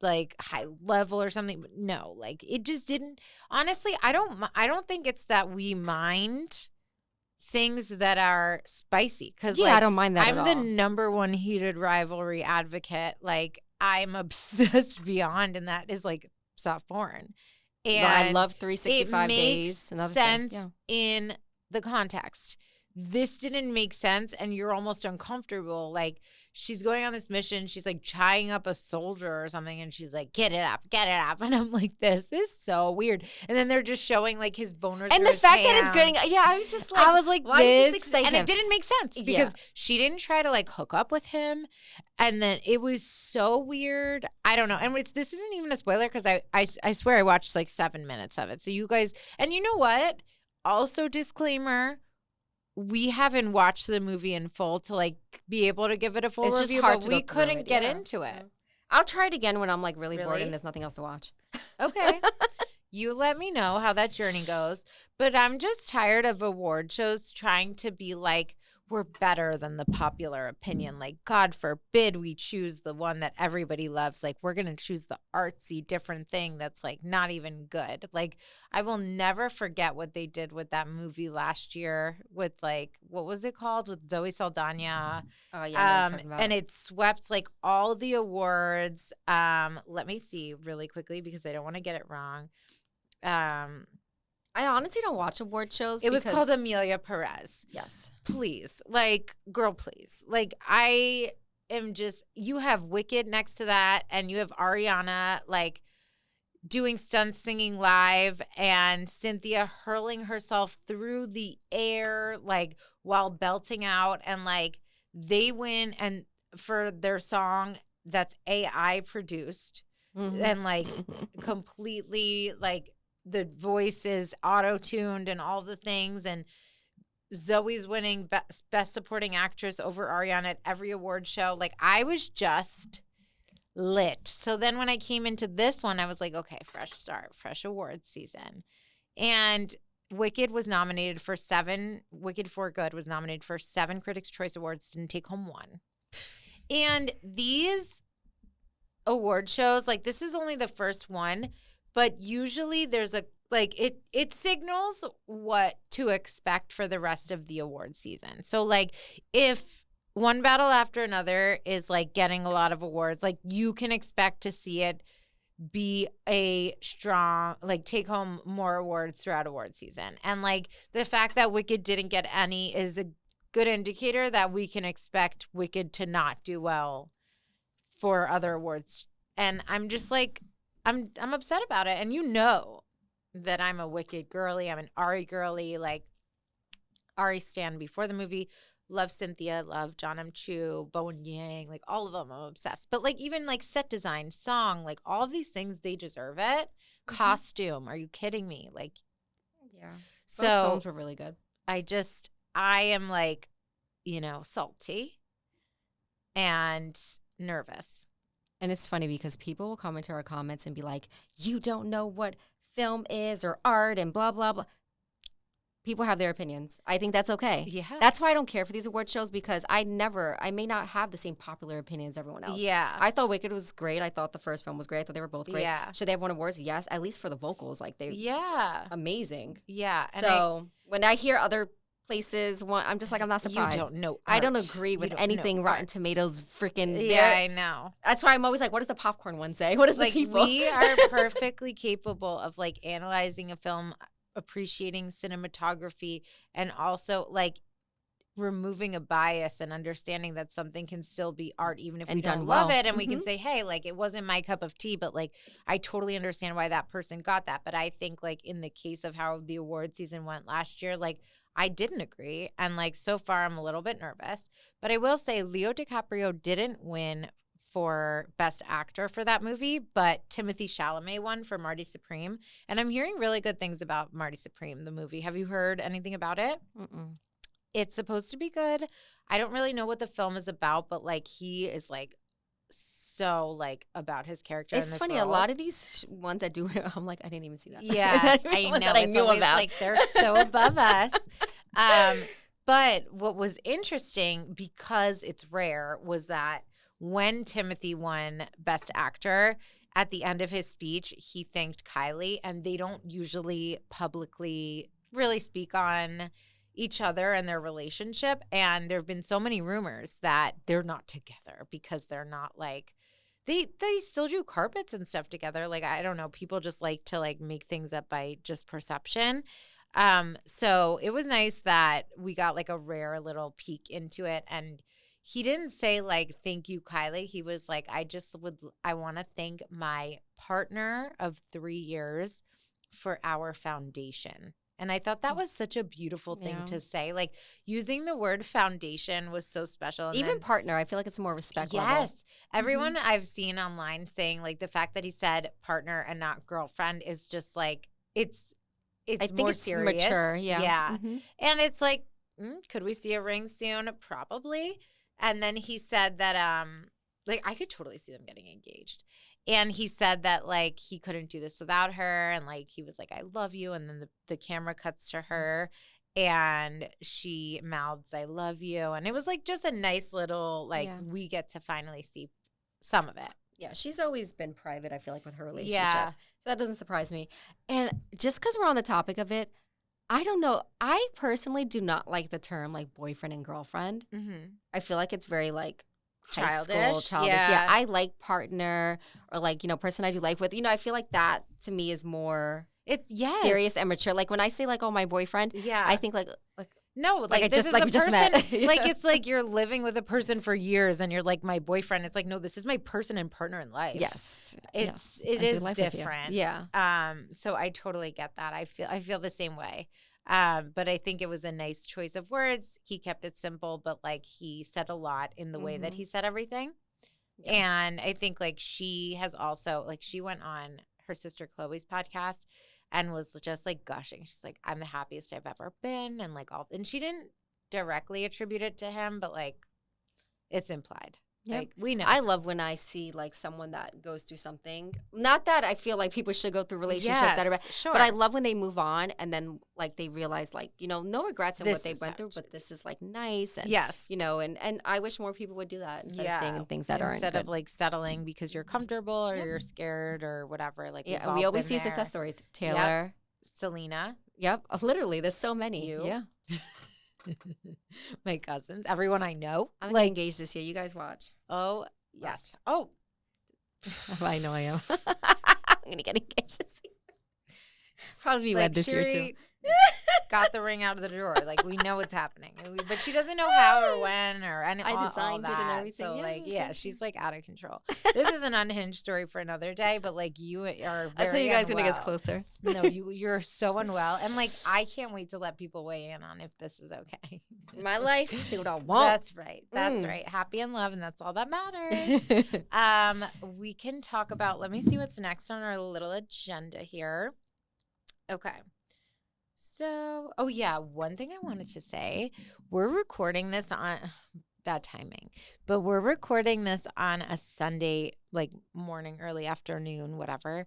like high level or something, but no, like it just didn't. Honestly, I don't think it's that we mind things that are spicy because I don't mind that I'm at the all. number one heated rivalry advocate. Like I'm obsessed beyond, and that is like soft porn. And I love 365 it days. makes Another sense thing. in the context. This didn't make sense, and you're almost uncomfortable. Like she's going on this mission, she's like tying up a soldier or something, and she's like, "Get it up, and I'm like, "This is so weird." And then they're just showing like his boner, And the fact that it's getting, I was just like, I was like, why does this this, excite and him? it didn't make sense because she didn't try to like hook up with him, and then it was so weird. I don't know, and this isn't even a spoiler because I swear I watched like 7 minutes of it. So you guys, and you know what? Also, disclaimer. We haven't watched the movie in full to like be able to give it a full It's review, just hard but to we go through couldn't it, get into it. I'll try it again when I'm like really bored Really? and there's nothing else to watch. Okay. You let me know how that journey goes. But I'm just tired of award shows trying to be like, we're better than the popular opinion. Like, God forbid we choose the one that everybody loves. Like, we're going to choose the artsy, different thing that's like not even good. Like, I will never forget what they did with that movie last year with like, what was it called? With Zoe Saldana. Oh, yeah. I know what you're talking about. And it swept like all the awards. Let me see really quickly because I don't want to get it wrong. I honestly don't watch award shows. It was called Amelia Perez. Yes. Please, like, girl, please. Like, I am just, you have Wicked next to that, and you have Ariana, like, doing stunts, singing live, and Cynthia hurling herself through the air, like, while belting out. And, like, they win and for their song that's AI produced and, like, completely, like, the voice is auto-tuned and all the things, and Zoe's winning best supporting actress over Ariana at every award show. Like, I was just lit. So then when I came into this one, I was like, okay, fresh start, fresh awards season. And Wicked was nominated for 7. Wicked for Good was nominated for 7 Critics' Choice Awards, didn't take home 1. And these award shows, like, this is only the first one, but usually there's a, like, it signals what to expect for the rest of the award season. So, like, if One Battle After Another is, like, getting a lot of awards, like, you can expect to see it be a strong, like, take home more awards throughout award season. And, like, the fact that Wicked didn't get any is a good indicator that we can expect Wicked to not do well for other awards. And I'm just, like, I'm upset about it. And you know that I'm a Wicked girly. I'm an Ari girly. Like, Ari stan before the movie. Love Cynthia. Love John M. Chu. Bowen Yang. Like, all of them. I'm obsessed. But, like, even, like, set design, song, like, all of these things, they deserve it. Costume. Are you kidding me? Like, yeah. So both films were really good. I am, like, you know, salty and nervous. And it's funny because people will come into our comments and be like, you don't know what film is or art and blah, blah, blah. People have their opinions. I think that's okay. Yeah. That's why I don't care for these award shows because I may not have the same popular opinion as everyone else. Yeah. I thought Wicked was great. I thought the first film was great. I thought they were both great. Yeah. Should they have won awards? Yes. At least for the vocals. Like, they amazing. Yeah. And so when I hear other places, I'm just like, I'm not surprised. You don't know art. I don't agree with anything Rotten Tomatoes freaking. Yeah, I know. That's why I'm always like, what does the popcorn one say? What does like the people? We are perfectly capable of like analyzing a film, appreciating cinematography, and also like removing a bias and understanding that something can still be art even if we don't love it, and we can say, hey, like, it wasn't my cup of tea, but like I totally understand why that person got that. But I think like in the case of how the award season went last year, like I didn't agree, and like so far I'm a little bit nervous. But I will say Leo DiCaprio didn't win for Best Actor for that movie, but Timothée Chalamet won for Marty Supreme. And I'm hearing really good things about Marty Supreme, the movie. Have you heard anything about it? It's supposed to be good. I don't really know what the film is about, but like he is like so like about his character. It's funny, role. A lot of these ones that do it, I'm like, I didn't even see that. Yeah, I know. That I knew about. Like they're so above us. But what was interesting, because it's rare, was that when Timothy won Best Actor, at the end of his speech, he thanked Kylie, and they don't usually publicly really speak on each other and their relationship. And there have been so many rumors that they're not together because they're not like, they still do carpets and stuff together. Like, I don't know, people just like to like make things up by just perception. So it was nice that we got like a rare little peek into it. And he didn't say like, thank you, Kylie. He was like, I want to thank my partner of 3 years for our foundation. And I thought that was such a beautiful thing to say. Like, using the word foundation was so special. And even partner, I feel like it's more respect level. Yes. Everyone I've seen online saying like the fact that he said partner and not girlfriend is just like, it's I think more it's serious. mature. Yeah. And it's like, could we see a ring soon? Probably. And then he said that, like, I could totally see them getting engaged. And he said that, like, he couldn't do this without her. And, like, he was like, I love you. And then the camera cuts to her and she mouths, I love you. And it was, like, just a nice little, like, we get to finally see some of it. Yeah, she's always been private, I feel like, with her relationship. Yeah. So that doesn't surprise me. And just because we're on the topic of it, I don't know. I personally do not like the term, like, boyfriend and girlfriend. I feel like it's very, like, childish. Yeah, I like partner or, like, you know, person I do life with. You know, I feel like that, to me, is more serious and mature. Like, when I say, like, oh, my boyfriend, I think, like no, like I this just is like a we person. just met. Like, it's like you're living with a person for years and you're like my boyfriend. It's like, no, this is my person and partner in life. Yes. It is different. Yeah. So I totally get that. I feel the same way. But I think it was a nice choice of words. He kept it simple, but like he said a lot in the way that he said everything. Yeah. And I think like she has also, like, she went on her sister Chloe's podcast and was just like gushing. She's like, I'm the happiest I've ever been. And like and she didn't directly attribute it to him, but like it's implied. Yep. Like, we know. I love when I see like someone that goes through something. Not that I feel like people should go through relationships that are bad, but I love when they move on and then like they realize like, you know, no regrets in what they went through, but this is like nice and you know, and I wish more people would do that instead of staying in things that aren't good. Instead of like settling because you're comfortable or you're scared or whatever. Like, yeah, and we always see success stories. Taylor, Selena. Yep, literally, there's so many. Yeah. My cousins, everyone I know. I'm like engaged this year. You guys watch. Oh, yes. Oh, I know I am. I'm going to get engaged this year. Probably be wed this year too. Got the ring out of the drawer. Like, we know what's happening. But she doesn't know how or when or any. I designed all that. It and everything. So, like, she's like out of control. This is an unhinged story for another day, but like you are very That's how you guys unwell. Gonna get closer. No, you're so unwell. And like, I can't wait to let people weigh in on if this is okay. My life, do what I want. That's right. That's right. Happy in love, and that's all that matters. We can talk about, let me see what's next on our little agenda here. Okay. So, one thing I wanted to say, we're recording this on bad timing. But we're recording this on a Sunday, like morning, early afternoon, whatever.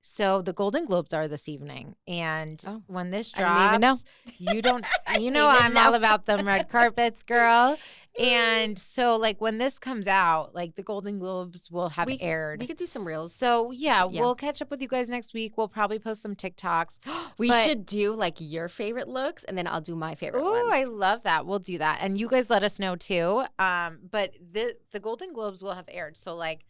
So the Golden Globes are this evening, and Oh, when this I didn't even know. drops, you don't, I you didn't know, even I'm know. all about them red carpets, girl. And so, like, when this comes out, like, the Golden Globes will have we aired. could do some reels. So yeah, Yeah. we'll catch up with you guys next week. We'll probably post some TikToks. We But- should do like your favorite looks, and then I'll do my favorite Ooh, ones. I love that. We'll do that. And you guys let us know too. But the Golden Globes will have aired. So like,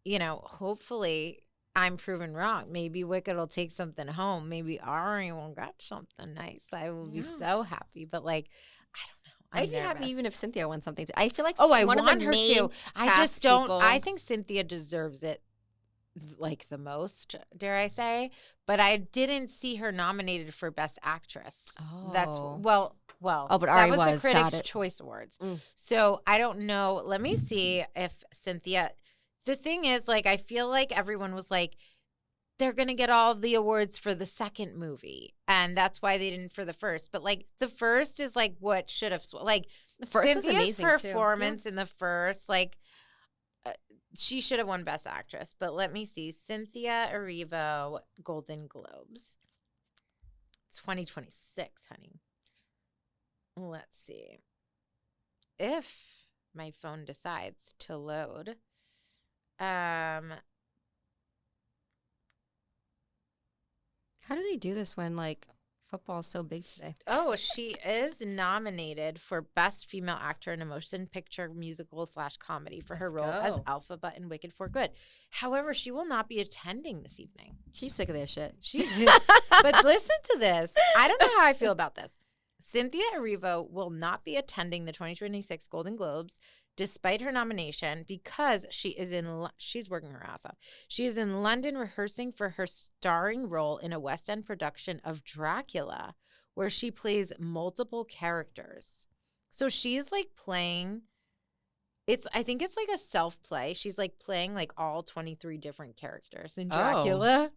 you know, hopefully I'm proven wrong. Maybe Wicked will take something home. Maybe Ari will get something nice. I will be so happy. But like, I don't know. I'd be happy even if Cynthia won something. I feel like I one want of the her main to. I cast just don't. people- I think Cynthia deserves it, like the most, dare I say? But I didn't see her nominated for Best Actress. That's Oh. well. Oh, but that Ari was was. the Got Critics' it. Choice Awards. Mm. So I don't know. Let me see if Cynthia. The thing is, like, I feel like everyone was like, they're gonna get all of the awards for the second movie, and that's why they didn't for the first. But like, the first is like what should have like The first was Cynthia's amazing too. performance in the first, like. She should have won Best Actress, but let me see. Cynthia Erivo, Golden Globes. 2026, honey. Let's see. If my phone decides to load. How do they do this when like football's so big today? Oh, she is nominated for Best Female Actor in a Motion Picture Musical / Comedy for her Let's role as go. Alphaba in Wicked for Good. However, she will not be attending this evening. She's sick of their shit. But listen to this. I don't know how I feel about this. Cynthia Erivo will not be attending the 2026 Golden Globes despite her nomination because she's working her ass off. She is in London rehearsing for her starring role in a West End production of Dracula, where she plays multiple characters. So she's like playing I think it's like a self-play. She's like playing like all 23 different characters in Dracula.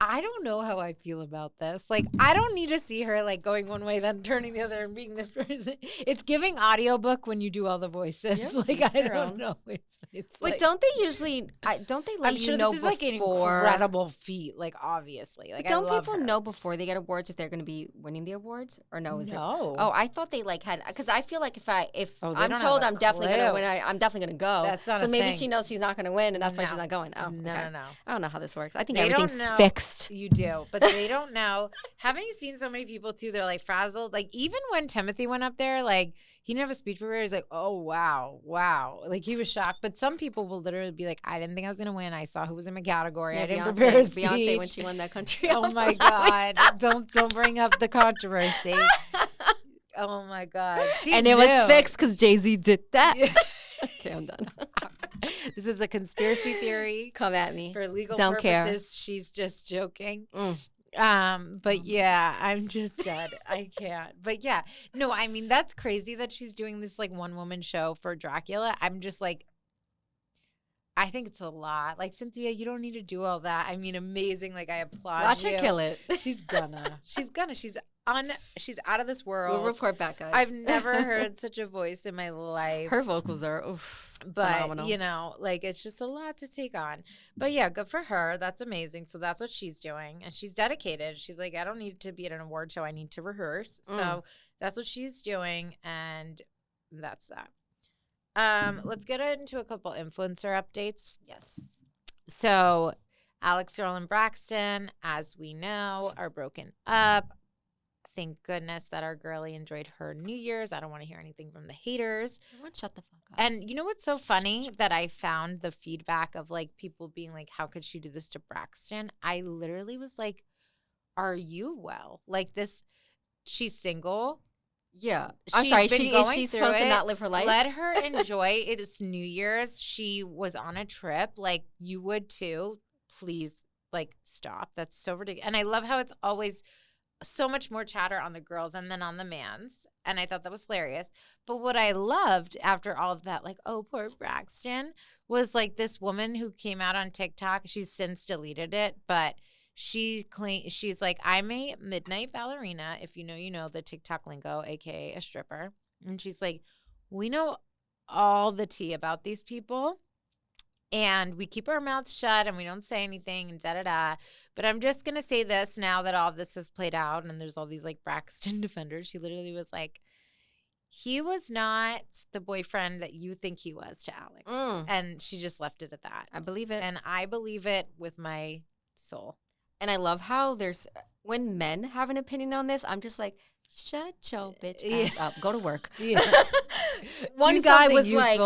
I don't know how I feel about this. Like, I don't need to see her like going one way, then turning the other and being this person. It's giving audiobook when you do all the voices. Yeah, like, teach I their don't own. know. It's But like, don't they usually? Don't they let I'm you sure know this is like an before? incredible feat. Like, obviously, like, But don't I love people her. know before they get awards if they're going to be winning the awards or no? Is it? No. Oh, I thought they like had because I feel like if Oh, they I'm don't told have a I'm definitely going to clue. win, I'm definitely going to go. That's not so a maybe thing. she knows she's not going to win, and that's why she's No. not going. Oh, No, okay. no. I don't know how this works. I think They don't everything's know. fixed. You do, but they don't know. Haven't you seen so many people too? They're like frazzled. Like even when Timothy went up there, like he didn't have a speech prepared. He's like, "Oh wow, like he was shocked." But some people will literally be like, "I didn't think I was gonna win. I saw who was in my category. Yeah, I didn't Beyonce, prepare a speech." Beyonce when she won that country. Oh album. my God! Don't bring up the controversy. Oh my God! And it was knew. fixed because Jay-Z did that. Yeah. Okay, I'm done. This is a conspiracy theory. Come at me. For legal Don't care. purposes, she's just joking. Mm. But yeah, I'm just dead. I can't. But yeah, no, I mean, that's crazy that she's doing this like one woman show for Dracula. I'm just like, I think it's a lot. Like, Cynthia, you don't need to do all that. I mean, amazing. Like, I applaud Watch you. her kill it. She's gonna. She's out of this world. We'll report back, guys. I've never heard such a voice in my life. Her vocals are But, phenomenal. you know, like, it's just a lot to take on. But, yeah, good for her. That's amazing. So that's what she's doing. And she's dedicated. She's like, I don't need to be at an award show. I need to rehearse. So that's what she's doing. And that's that. Let's get into a couple influencer updates. Yes. So Alex Earl and Braxton, as we know, are broken up. Thank goodness that our girlie enjoyed her New Year's. I don't want to hear anything from the haters. Everyone shut the fuck up. And you know what's so funny? That I found the feedback of like people being like, how could she do this to Braxton? I literally was like, are you well? Like this, she's single. Yeah. I'm She's sorry. been Is going she through supposed to it. not live her life? Let her enjoy. It's New Year's. She was on a trip. Like you would too. Please, like, stop. That's so ridiculous. And I love how it's always so much more chatter on the girls and then on the mans. And I thought that was hilarious. But what I loved after all of that, like, oh, poor Braxton, was like this woman who came out on TikTok. She's since deleted it, but she's like, I'm a midnight ballerina. If you know, the TikTok lingo, aka a stripper. And she's like, we know all the tea about these people. And we keep our mouths shut and we don't say anything and da-da-da. But I'm just going to say this now that all of this has played out and there's all these like Braxton defenders. She literally was like, he was not the boyfriend that you think he was to Alex. And she just left it at that. I believe it. And I believe it with my soul. And I love how when men have an opinion on this, I'm just like, shut your bitch ass up. Go to work. Yeah. One guy was like,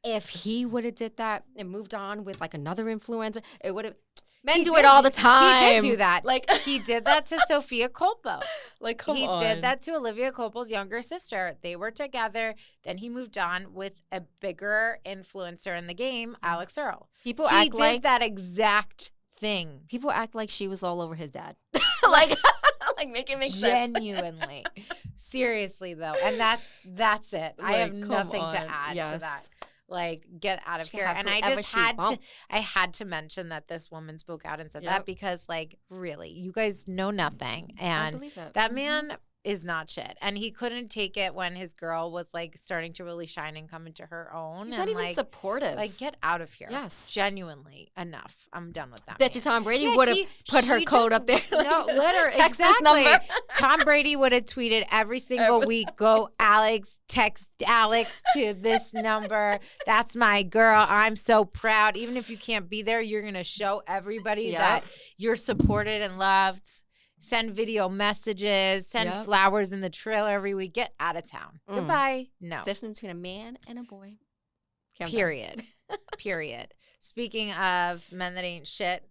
if he would have did that and moved on with like another influencer, it would have. Men do it all the time. He did do that. Like he did that to Sophia Colpo. Like come on. He did that to Olivia Colpo's younger sister. They were together. Then he moved on with a bigger influencer in the game, Alex Earl. He did that exact thing. People act like she was all over his dad. like make it make sense. Genuinely. Seriously though. And that's it. I have nothing to add to that. Like, get out of here. And I just had to mention that this woman spoke out and said that because, like, really, you guys know nothing. And that man is not shit. And he couldn't take it when his girl was, like, starting to really shine and come into her own. He's not even supportive. Like, get out of here. Yes. Genuinely. Enough. I'm done with that. Bet you Tom Brady would have put her code up there. No, literally. Text this number. Tom Brady would have tweeted every single week, go Alex, text Alex to this number. That's my girl. I'm so proud. Even if you can't be there, you're going to show everybody that you're supported and loved. Send video messages, send flowers in the trailer every week. Get out of town. Goodbye. No. Difference between a man and a boy. Period. Period. Speaking of men that ain't shit,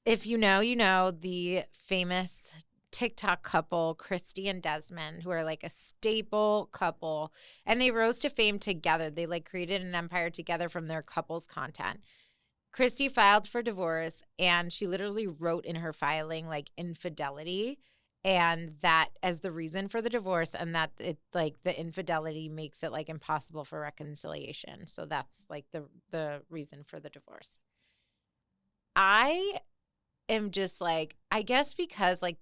if you know the famous TikTok couple, Kristy and Desmond, who are like a staple couple, and they rose to fame together. They like created an empire together from their couple's content. Kristy filed for divorce, and she literally wrote in her filing like infidelity, and that as the reason for the divorce, and that it like the infidelity makes it like impossible for reconciliation. So that's like the reason for the divorce. I am just like, I guess because like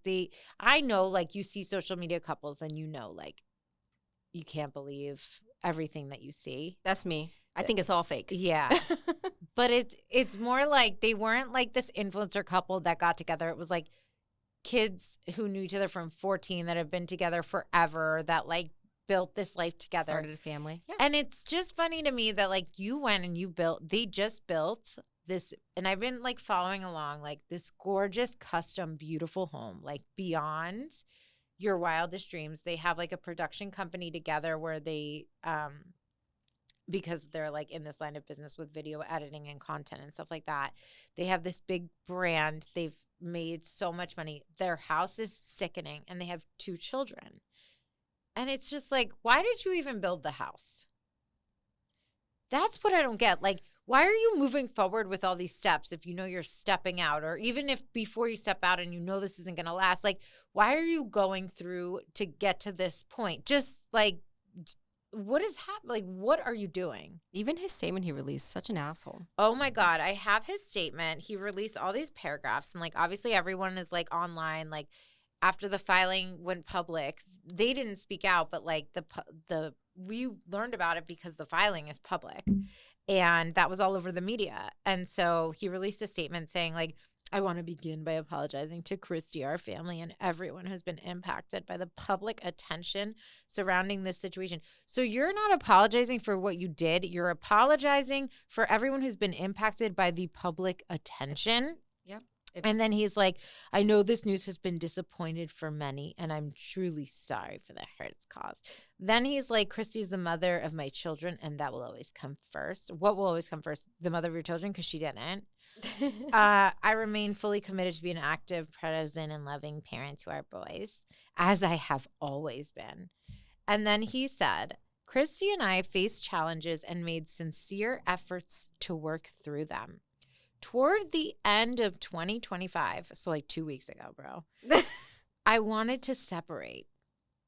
I know like you see social media couples and you know like you can't believe everything that you see. That's me. I think it's all fake. Yeah. But it's more like they weren't like this influencer couple that got together. It was like kids who knew each other from 14 that have been together forever, that like built this life together. Started a family. Yeah. And it's just funny to me that like you went and they just built this, and I've been like following along, like this gorgeous, custom, beautiful home, like beyond your wildest dreams. They have like a production company together where they, because they're like in this line of business with video editing and content and stuff like that. They have this big brand. They've made so much money. Their house is sickening, and they have 2 children. And it's just like, why did you even build the house? That's what I don't get. Like, why are you moving forward with all these steps if you know you're stepping out? Or even if before you step out and you know this isn't going to last, like, why are you going through to get to this point? Just like, what is happening? Like, what are you doing? Even his statement he released, such an asshole. Oh my God. I have his statement. He released all these paragraphs, and like, obviously everyone is like online, like after the filing went public, they didn't speak out, but like we learned about it because the filing is public, and that was all over the media. And so he released a statement saying like, I want to begin by apologizing to Kristy, our family, and everyone who's been impacted by the public attention surrounding this situation. So you're not apologizing for what you did. You're apologizing for everyone who's been impacted by the public attention. Yep. And then he's like, I know this news has been disappointed for many, and I'm truly sorry for the hurt it's caused. Then he's like, Kristy is the mother of my children, and that will always come first. What will always come first? The mother of your children? Because she didn't. I remain fully committed to be an active, present, and loving parent to our boys, as I have always been. And then he said, Kristy and I faced challenges and made sincere efforts to work through them. Toward the end of 2025, so like 2 weeks ago, bro, I wanted to separate.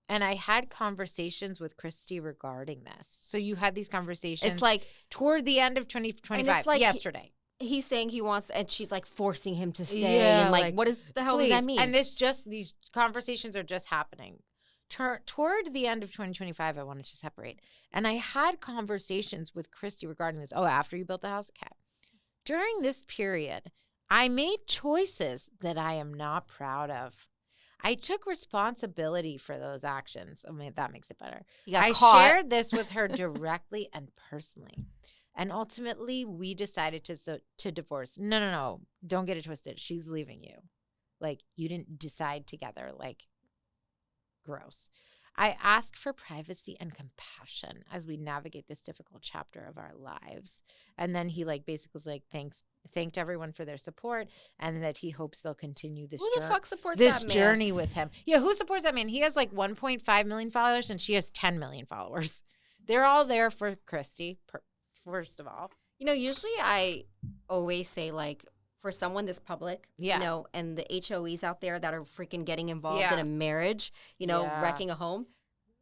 And I had conversations with Kristy regarding this. So you had these conversations. It's like toward the end of 2025, like yesterday. He's saying he wants, and she's like forcing him to stay. Yeah, and like what is the hell does that mean? And these conversations are just happening. toward the end of 2025, I wanted to separate. And I had conversations with Kristy regarding this. Oh, after you built the house? Okay. During this period, I made choices that I am not proud of. I took responsibility for those actions. I mean, that makes it better. You got I caught. shared this with her directly and personally. And ultimately, we decided to divorce. No. Don't get it twisted. She's leaving you. Like, you didn't decide together. Like, gross. I ask for privacy and compassion as we navigate this difficult chapter of our lives. And then he like basically was like thanked everyone for their support and that he hopes they'll continue this Who the fuck supports this that man? journey with him. Yeah, who supports that man? He has like 1.5 million followers and she has 10 million followers. They're all there for Kristy, first of all. You know, usually I always say like, for someone this public, Yeah. you know, and the HOEs out there that are freaking getting involved Yeah. in a marriage, you know, Yeah. wrecking a home,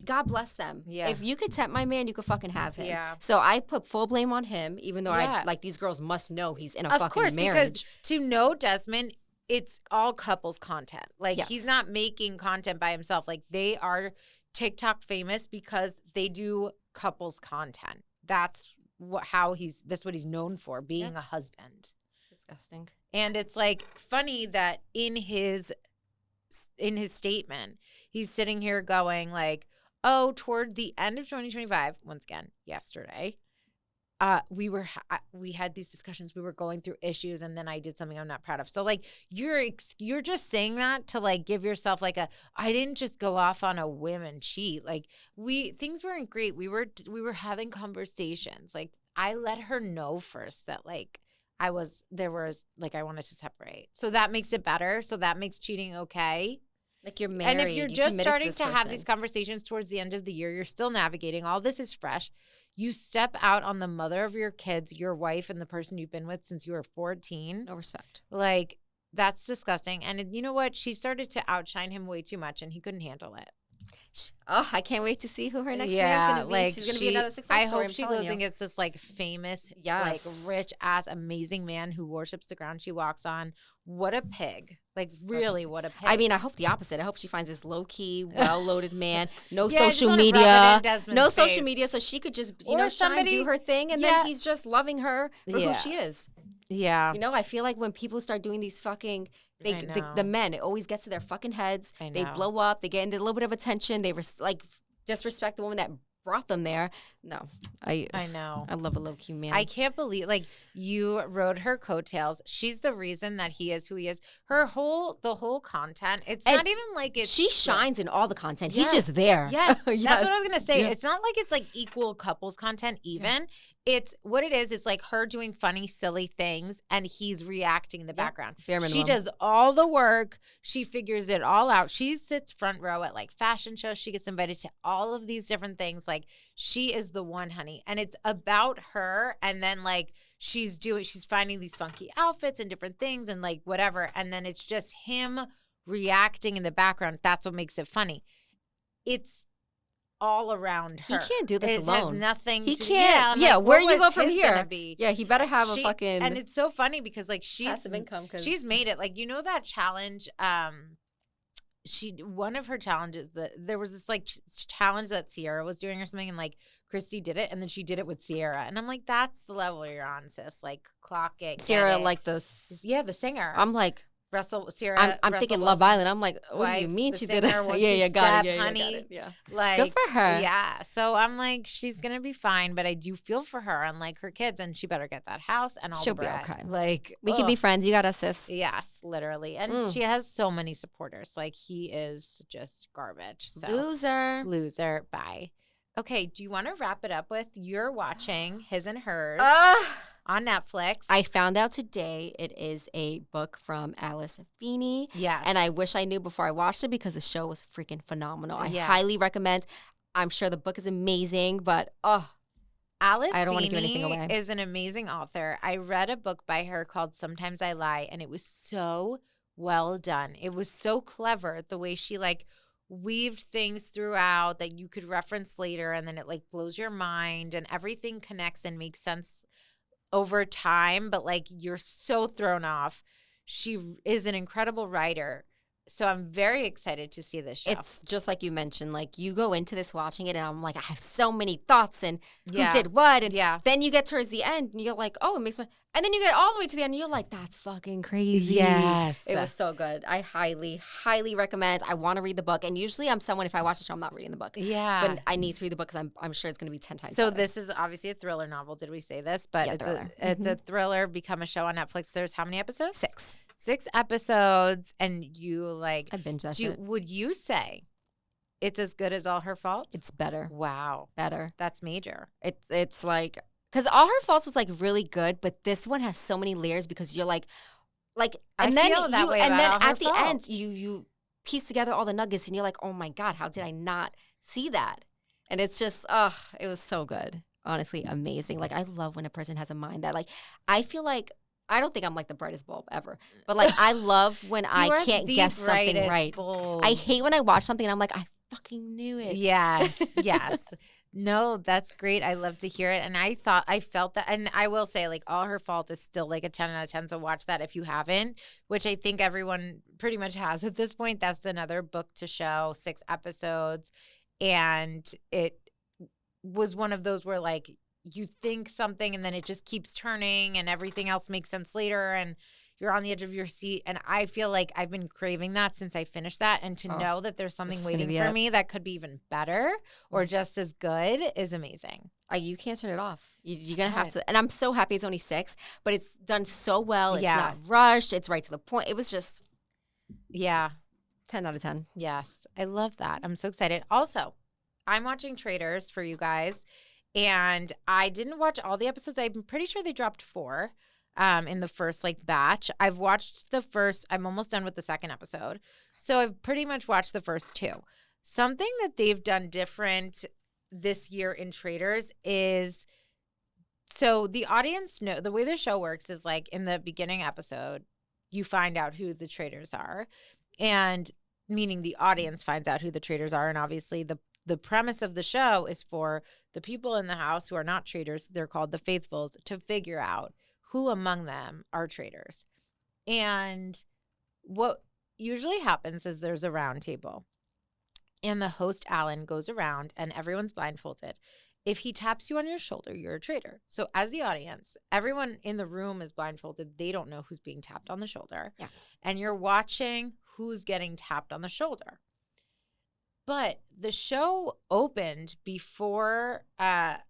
God bless them. Yeah. If you could tempt my man, you could fucking have him. Yeah. So I put full blame on him, even though Yeah. I like these girls must know he's in a Of fucking course, marriage. because to know Desmond, it's all couples content. Like Yes. he's not making content by himself. Like they are TikTok famous because they do couples content. That's what he's known for, being a husband. Disgusting. And it's like funny that in his statement, he's sitting here going like, "Oh, toward the end of 2025, once again, yesterday, we had these discussions. We were going through issues, and then I did something I'm not proud of." So like you're just saying that to like give yourself like I didn't just go off on a whim and cheat. Like things weren't great. We were having conversations. Like I let her know first that like I wanted to separate. So that makes it better. So that makes cheating okay. Like you're married. And if you're just starting to have person. these conversations towards the end of the year, you're still navigating. All this is fresh. You step out on the mother of your kids, your wife, and the person you've been with since you were 14. No respect. Like, that's disgusting. And you know what? She started to outshine him way too much, and he couldn't handle it. Oh, I can't wait to see who her next man's going to be. Like She's going to be another success story. I hope she goes and gets this like famous, Yes. like rich ass, amazing man who worships the ground she walks on. What a pig. Like really, what a pig. I mean, I hope the opposite. I hope she finds this low-key, well-loaded man. No Yeah, I just social wanna rub it media. in Desmond's No face. social media, so she could just, shine, do her thing, and then he's just loving her for who she is. Yeah. You know, I feel like when people start doing these fucking, the men, it always gets to their fucking heads. They blow up. They get into a little bit of attention. They disrespect the woman that brought them there. No, I know. I love a low key man. I can't believe like you rode her coattails. She's the reason that he is who he is. The whole content. It's not even like it's she shines in all the content. He's just there. Yes, that's what I was gonna say. Yeah. It's not like it's like equal couples content. Even it's what it is. It's like her doing funny, silly things, and he's reacting in the background. She does all the work. She figures it all out. She sits front row at like fashion shows. She gets invited to all of these different things. Like she is the one, honey, and it's about her. And then like she's finding these funky outfits and different things and like whatever. And then it's just him reacting in the background. That's what makes it funny. It's all around her. He can't do this alone. It has nothing. He can't. Yeah, where you go from here? Yeah, he better have a fucking. And it's so funny because like passive income. She's made it. Like you know that challenge. One of her challenges that there was this like challenge that Sierra was doing or something, and like Kristy did it, and then she did it with Sierra, and I'm like, that's the level you're on, sis. Like clock it. Sierra, like the singer. I'm like. Sierra. I'm thinking Love Island. I'm like, what do you mean she did it? Yeah, got it. Honey. Yeah. Like, good for her. Yeah. So I'm like, she's gonna be fine, but I do feel for her and like her kids, and she better get that house and all She'll the bread. be okay. Like we can be friends. You got us, sis. Yes, literally. And she has so many supporters. Like he is just garbage. So. Loser. Bye. Okay. Do you want to wrap it up with you're watching His and Hers? On Netflix. I found out today it is a book from Alice Feeney. Yes. And I wish I knew before I watched it because the show was freaking phenomenal. I highly recommend. I'm sure the book is amazing, but Alice I don't want to give anything Feeney away. Is an amazing author. I read a book by her called Sometimes I Lie, and it was so well done. It was so clever the way she like weaved things throughout that you could reference later, and then it like blows your mind and everything connects and makes sense over time, but like you're so thrown off. She is an incredible writer. So I'm very excited to see this show. It's just like you mentioned, like you go into this watching it and I'm like, I have so many thoughts and who Yeah. did what. And Yeah. then you get towards the end and you're like, oh, it makes my, and then you get all the way to the end and you're like, that's fucking crazy. Yes. It was so good. I highly, highly recommend. I want to read the book. And usually I'm someone, if I watch the show, I'm not reading the book. Yeah. But I need to read the book because I'm sure it's going to be 10 times So better. this is obviously a thriller novel. Did we say this? But Yeah, it's thriller. it's a thriller, become a show on Netflix. There's how many episodes? 6 episodes. And you like, I binge that shit. would you say it's as good as All Her Fault? It's better. Wow. Better. That's major. It's like, because All Her Faults was like really good, but this one has so many layers because you're like, and then feel that way and about then All Her at the Fault. end you piece together all the nuggets and you're like, oh my God, how did I not see that? And it's just, it was so good. Honestly, amazing. Like I love when a person has a mind that like, I feel like, I don't think I'm like the brightest bulb ever, but like I love when I can't guess something right. Bulb. I hate when I watch something and I'm like, I fucking knew it. Yes, yes. No, that's great. I love to hear it. And I felt that. And I will say, like, All Her Fault is still like a 10 out of 10. So watch that if you haven't, which I think everyone pretty much has at this point. That's another book to show, 6 episodes. And it was one of those where, like, you think something and then it just keeps turning and everything else makes sense later. And you're on the edge of your seat. And I feel like I've been craving that since I finished that. And to know that there's something waiting for me that could be even better or just as good is amazing. You can't turn it off. You're going to have to. And I'm so happy it's only 6, but it's done so well. It's not rushed. It's right to the point. It was just 10 out of 10. Yes. I love that. I'm so excited. Also, I'm watching Traitors for you guys. And I didn't watch all the episodes. I'm pretty sure they dropped 4 in the first like batch. I've watched the first. I'm almost done with the second episode. So I've pretty much watched the first 2. Something that they've done different this year in Traitors is, so the audience know, the way the show works is like in the beginning episode, you find out who the traitors are, and meaning the audience finds out who the traitors are. And obviously the premise of the show is for the people in the house who are not traitors, they're called the faithfuls, to figure out who among them are traitors. And what usually happens is there's a round table and the host, Alan, goes around and everyone's blindfolded. If he taps you on your shoulder, you're a traitor. So as the audience, everyone in the room is blindfolded. They don't know who's being tapped on the shoulder. Yeah. And you're watching who's getting tapped on the shoulder. But the show opened before that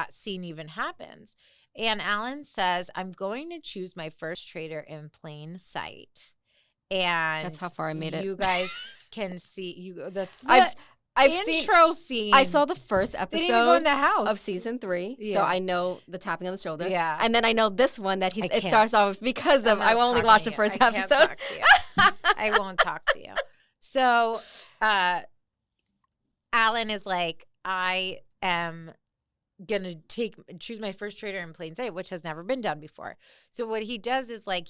scene even happens. And Alan says, I'm going to choose my first traitor in plain sight. And that's how far I made it. You guys can see that's I've intro scene. I saw the first episode they didn't even go in the house of season 3, yeah. so I know the tapping on the shoulder. Yeah, and then I know this one that it starts off because of. I only watched the first episode. I won't talk to you. So, Alan is like, I am gonna choose my first traitor in plain sight, which has never been done before. So what he does is like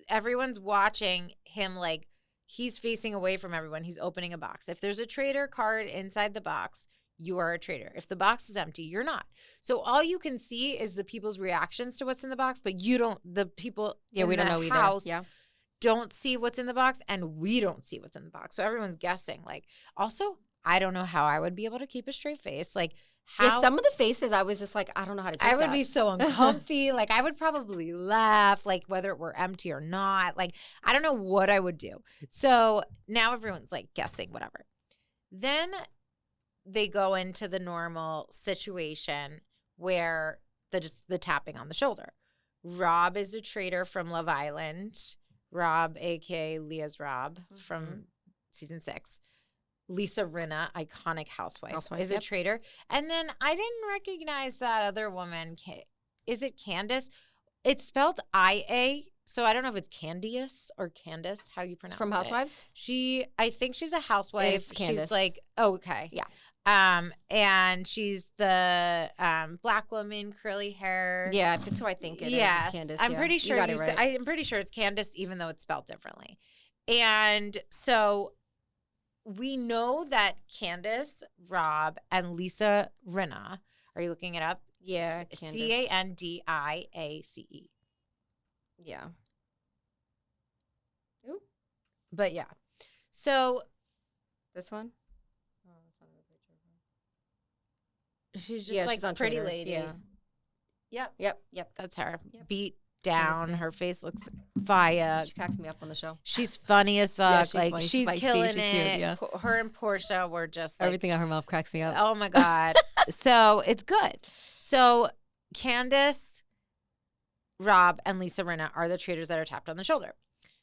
everyone's watching him, like he's facing away from everyone. He's opening a box. If there's a traitor card inside the box, you are a traitor. If the box is empty, you're not. So all you can see is the people's reactions to what's in the box, but you don't. The people we don't know house either. Yeah. Don't see what's in the box, and we don't see what's in the box. So everyone's guessing. Like, also, I don't know how I would be able to keep a straight face. Like, how some of the faces I was just like, I don't know how to take I would be so uncomfy. Like, I would probably laugh, like whether it were empty or not. Like, I don't know what I would do. So now everyone's like guessing whatever. Then they go into the normal situation where the tapping on the shoulder. Rob is a traitor from Love Island. Rob, aka Leah's Rob from season 6. Lisa Rinna, iconic housewife is a traitor. And then I didn't recognize that other woman. Is it Candace? It's spelled I-A, so I don't know if it's Candice or Candace, how you pronounce it. From Housewives? I think she's a housewife. It's Candace. She's like, oh, okay. Yeah. And she's the black woman, curly hair. Yeah, if it's who I think it is. It's Candace. I'm pretty sure I'm pretty sure it's Candace, even though it's spelled differently. And so we know that Candace, Rob, and Lisa Rinna, are you looking it up? Yeah, Candace. Candiace. Yeah. Ooh. But yeah. So This one? Oh, that's not a picture. she's just Yeah, like she's on pretty Traitors, lady. yeah. Yep. That's her. Yep. Beat Candace, down. yeah. Her face looks fire. She cracks me up on the show. She's funny as fuck. Yeah, she's like funny. She's she's feisty. killing She's it. cute, yeah. Her and Portia were just like, Everything on her mouth cracks me up. oh my God. So it's good. So Candace, Rob, and Lisa Rinna are the traitors that are tapped on the shoulder.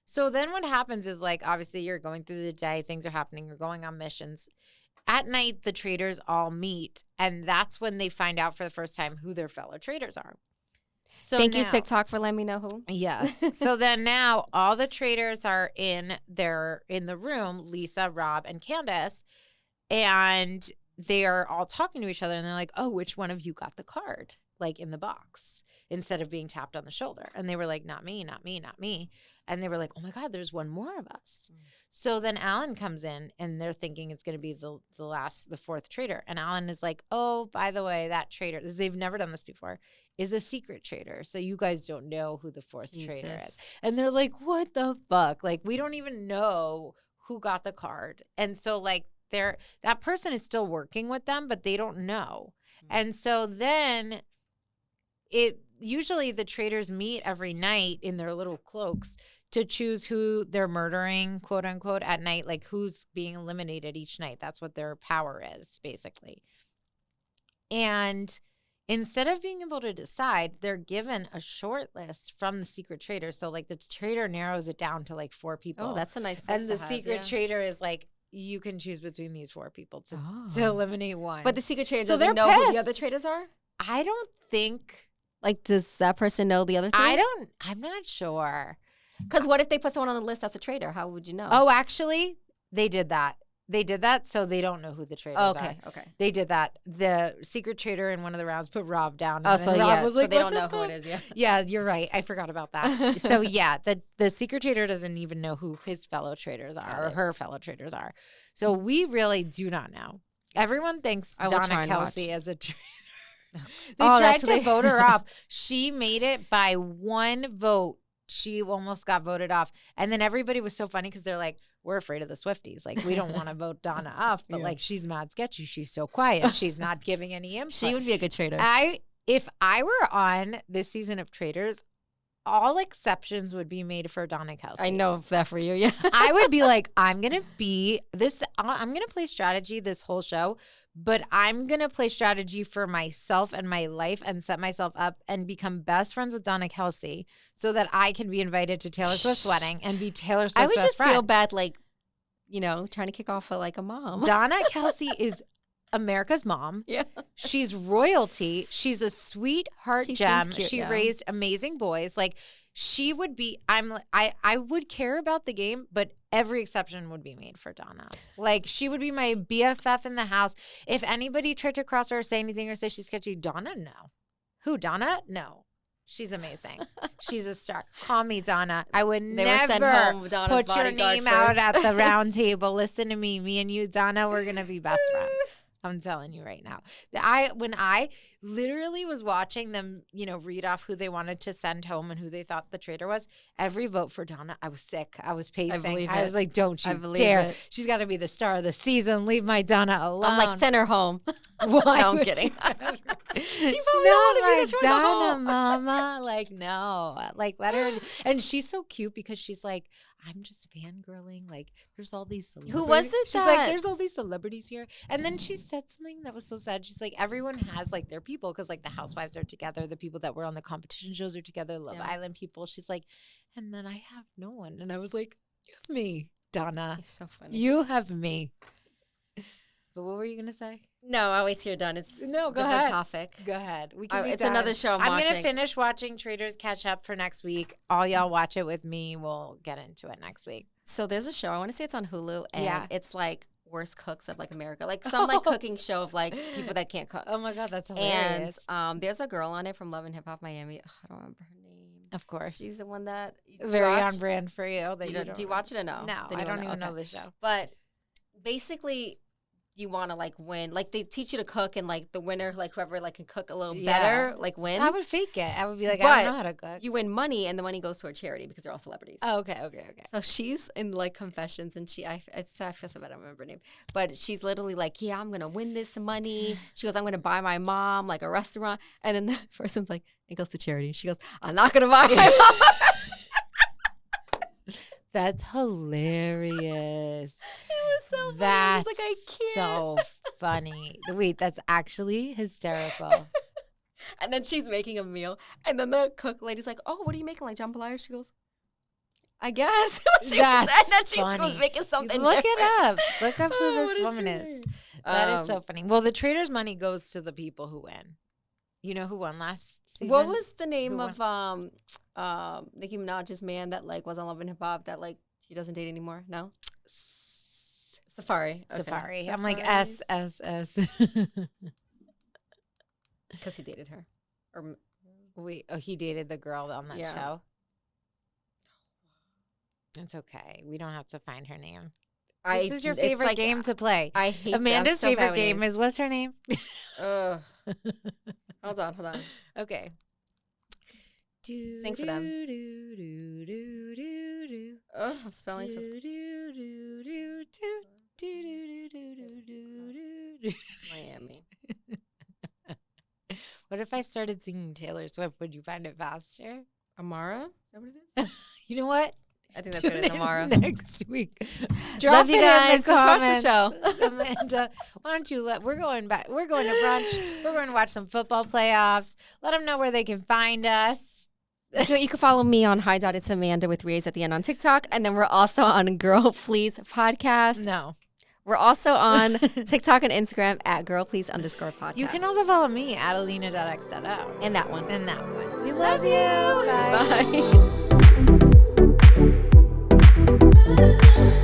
So then what happens is, like, obviously you're going through the day, things are happening, you're going on missions. At night, the traitors all meet, and that's when they find out for the first time who their fellow traitors are. So Thank you, now- TikTok, for letting me know who. Yes. So then now all the traitors are in the room, Lisa, Rob, and Candace, and they're all talking to each other, and they're like, oh, which one of you got the card? Like in the box, instead of being tapped on the shoulder. And they were like, not me, not me, not me. And they were like, oh my God, there's one more of us. So then Alan comes in, and they're thinking it's going to be the fourth traitor. And Alan is like, oh, by the way, that traitor, they've never done this before, is a secret traitor. So you guys don't know who the fourth traitor is. And they're like, what the fuck? Like, we don't even know who got the card. And so like that person is still working with them, but they don't know. And so then usually the traitors meet every night in their little cloaks to choose who they're murdering, quote unquote, at night, like who's being eliminated each night. That's what their power is, basically. And instead of being able to decide, they're given a short list from the secret traitor. So like the traitor narrows it down to like 4 people. Oh, that's a nice place And to the have, secret traitor is like, you can choose between these 4 people to Oh. eliminate one. But the secret traitor So doesn't they're know who pissed. the other traitors are? I don't think, Like, does that person know the other 3? I'm not sure. Because what if they put someone on the list that's a traitor? How would you know? Oh, actually, they did that. So they don't know who the traitors are. Okay. They did that. The secret traitor in one of the rounds put Rob down. And Oh, then so Rob yeah, was so like, they "What don't the know who fuck?" it is, yeah. Yeah, you're right. I forgot about that. So yeah, the secret traitor doesn't even know who his fellow traitors are or her fellow traitors are. So we really do not know. Everyone thinks I will try Donna and Kelsey watch. is a traitor. They Oh, tried that's to what they- vote her off. She made it by 1 vote. She almost got voted off. And then everybody was so funny because they're like, we're afraid of the Swifties. Like, we don't want to vote Donna off, but Yeah. like, she's mad sketchy. She's so quiet. She's not giving any input. She would be a good traitor. If I were on this season of Traitors, all exceptions would be made for Donna Kelsey. I know that for you, yeah. I would be like, I'm going to play strategy this whole show, but I'm going to play strategy for myself and my life and set myself up and become best friends with Donna Kelsey so that I can be invited to Taylor Swift's wedding and be Taylor Swift's I would best just friend. feel bad, like, trying to kick off like a mom. Donna Kelsey is America's mom. Yeah. She's royalty. She's a sweetheart She seems gem. cute, She yeah. raised amazing boys. Like, she would be, I would care about the game, but every exception would be made for Donna. Like, she would be my BFF in the house. If anybody tried to cross her or say anything or say she's sketchy, Donna, no. Who, Donna? No. She's amazing. She's a star. Call me Donna. I would They were sent home with never Donna's put your bodyguard name out first. at the round table. Listen to me. Me and you, Donna, we're going to be best friends. I'm telling you right now. When I literally was watching them, read off who they wanted to send home and who they thought the traitor was, every vote for Donna, I was sick. I was pacing. believe I was it. like, don't I you believe dare. it. She's got to be the star of the season. Leave my Donna alone. I'm like, send her home. Why No, I'm would kidding. you ever- She probably Not don't want my to be the traitor Donna, home. mama. Like, no. Like, let her. And she's so cute because she's like, I'm just fangirling. Like, there's all these celebrities. Who was it She's like, that- there's all these celebrities here. And then she said something that was so sad. She's like, everyone has like their people because like the housewives are together. The people that were on the competition shows are together. Love Yeah. Island people. She's like, and then I have no one. And I was like, you have me, Donna. You're so funny. You have me. But what were you going to say? No, I'll wait till you're done. It's No, a go different ahead. topic. Go ahead. We can. Be It's done. another show I'm gonna watching. finish watching Traitors catch up for next week. All y'all watch it with me. We'll get into it next week. So there's a show. I want to say it's on Hulu, and Yeah. it's like Worst Cooks of like America, like some like cooking show of like people that can't cook. Oh my God, that's And hilarious. there's a girl on it from Love and Hip Hop Miami. Ugh, I don't remember her name. Of course, She's the one that you very watch? on brand for you. That Do you watch it or no? No, Then I you don't know. even know Okay. the show. But basically, you want to like win. Like they teach you to cook, and like the winner, like whoever like can cook a little Yeah. better, like wins. I would fake it. I would be like, But I don't know how to cook. you win money, and the money goes to a charity because they're all celebrities. Oh, okay. So she's in like confessions, and I feel so bad I don't remember her name, but she's literally like, yeah, I'm gonna win this money. She goes, I'm gonna buy my mom like a restaurant, and then the person's like, it goes to charity. She goes, I'm not gonna buy my mom. That's hilarious. It was so funny. That's I was like, I can't. so funny. Wait, that's actually hysterical. And then she's making a meal, and then the cook lady's like, "Oh, what are you making, like jambalaya?" She goes, "I guess." And then she was funny. making something. Look different. it up. Look up who Oh, this what woman her is. name? That is so funny. Well, the Traitors' money goes to the people who win. You know who won last season? What was the name Who of Nicki Minaj's man that like was on Love and Hip Hop that like she doesn't date anymore? No, Safari. Okay. Safari. I'm like S. Because he dated her. Or Wait, oh, he dated the girl on that Yeah. show? It's okay. We don't have to find her name. This is your it's favorite like, game to play. I hate Amanda's I'm so bad favorite with game names. is, what's her name? Hold on. Okay. Sing for them. I'm spelling so. Miami. What if I started singing Taylor Swift? Would you find it faster? Amara? Is that what it is? You know what? I think that's what it is, Amara. Next week. Love you guys. Just watch the show. Amanda, why don't you we're going back. We're going to brunch. We're going to watch some football playoffs. Let them know where they can find us. You can follow me on Hi Dot It's Amanda with 3 A's at the end on TikTok. And then we're also on Girl Please Podcast. No. We're also on TikTok and Instagram at Girl Please _podcast. You can also follow me at alina.x.o. And that one. And that one. We love you. Bye. Bye.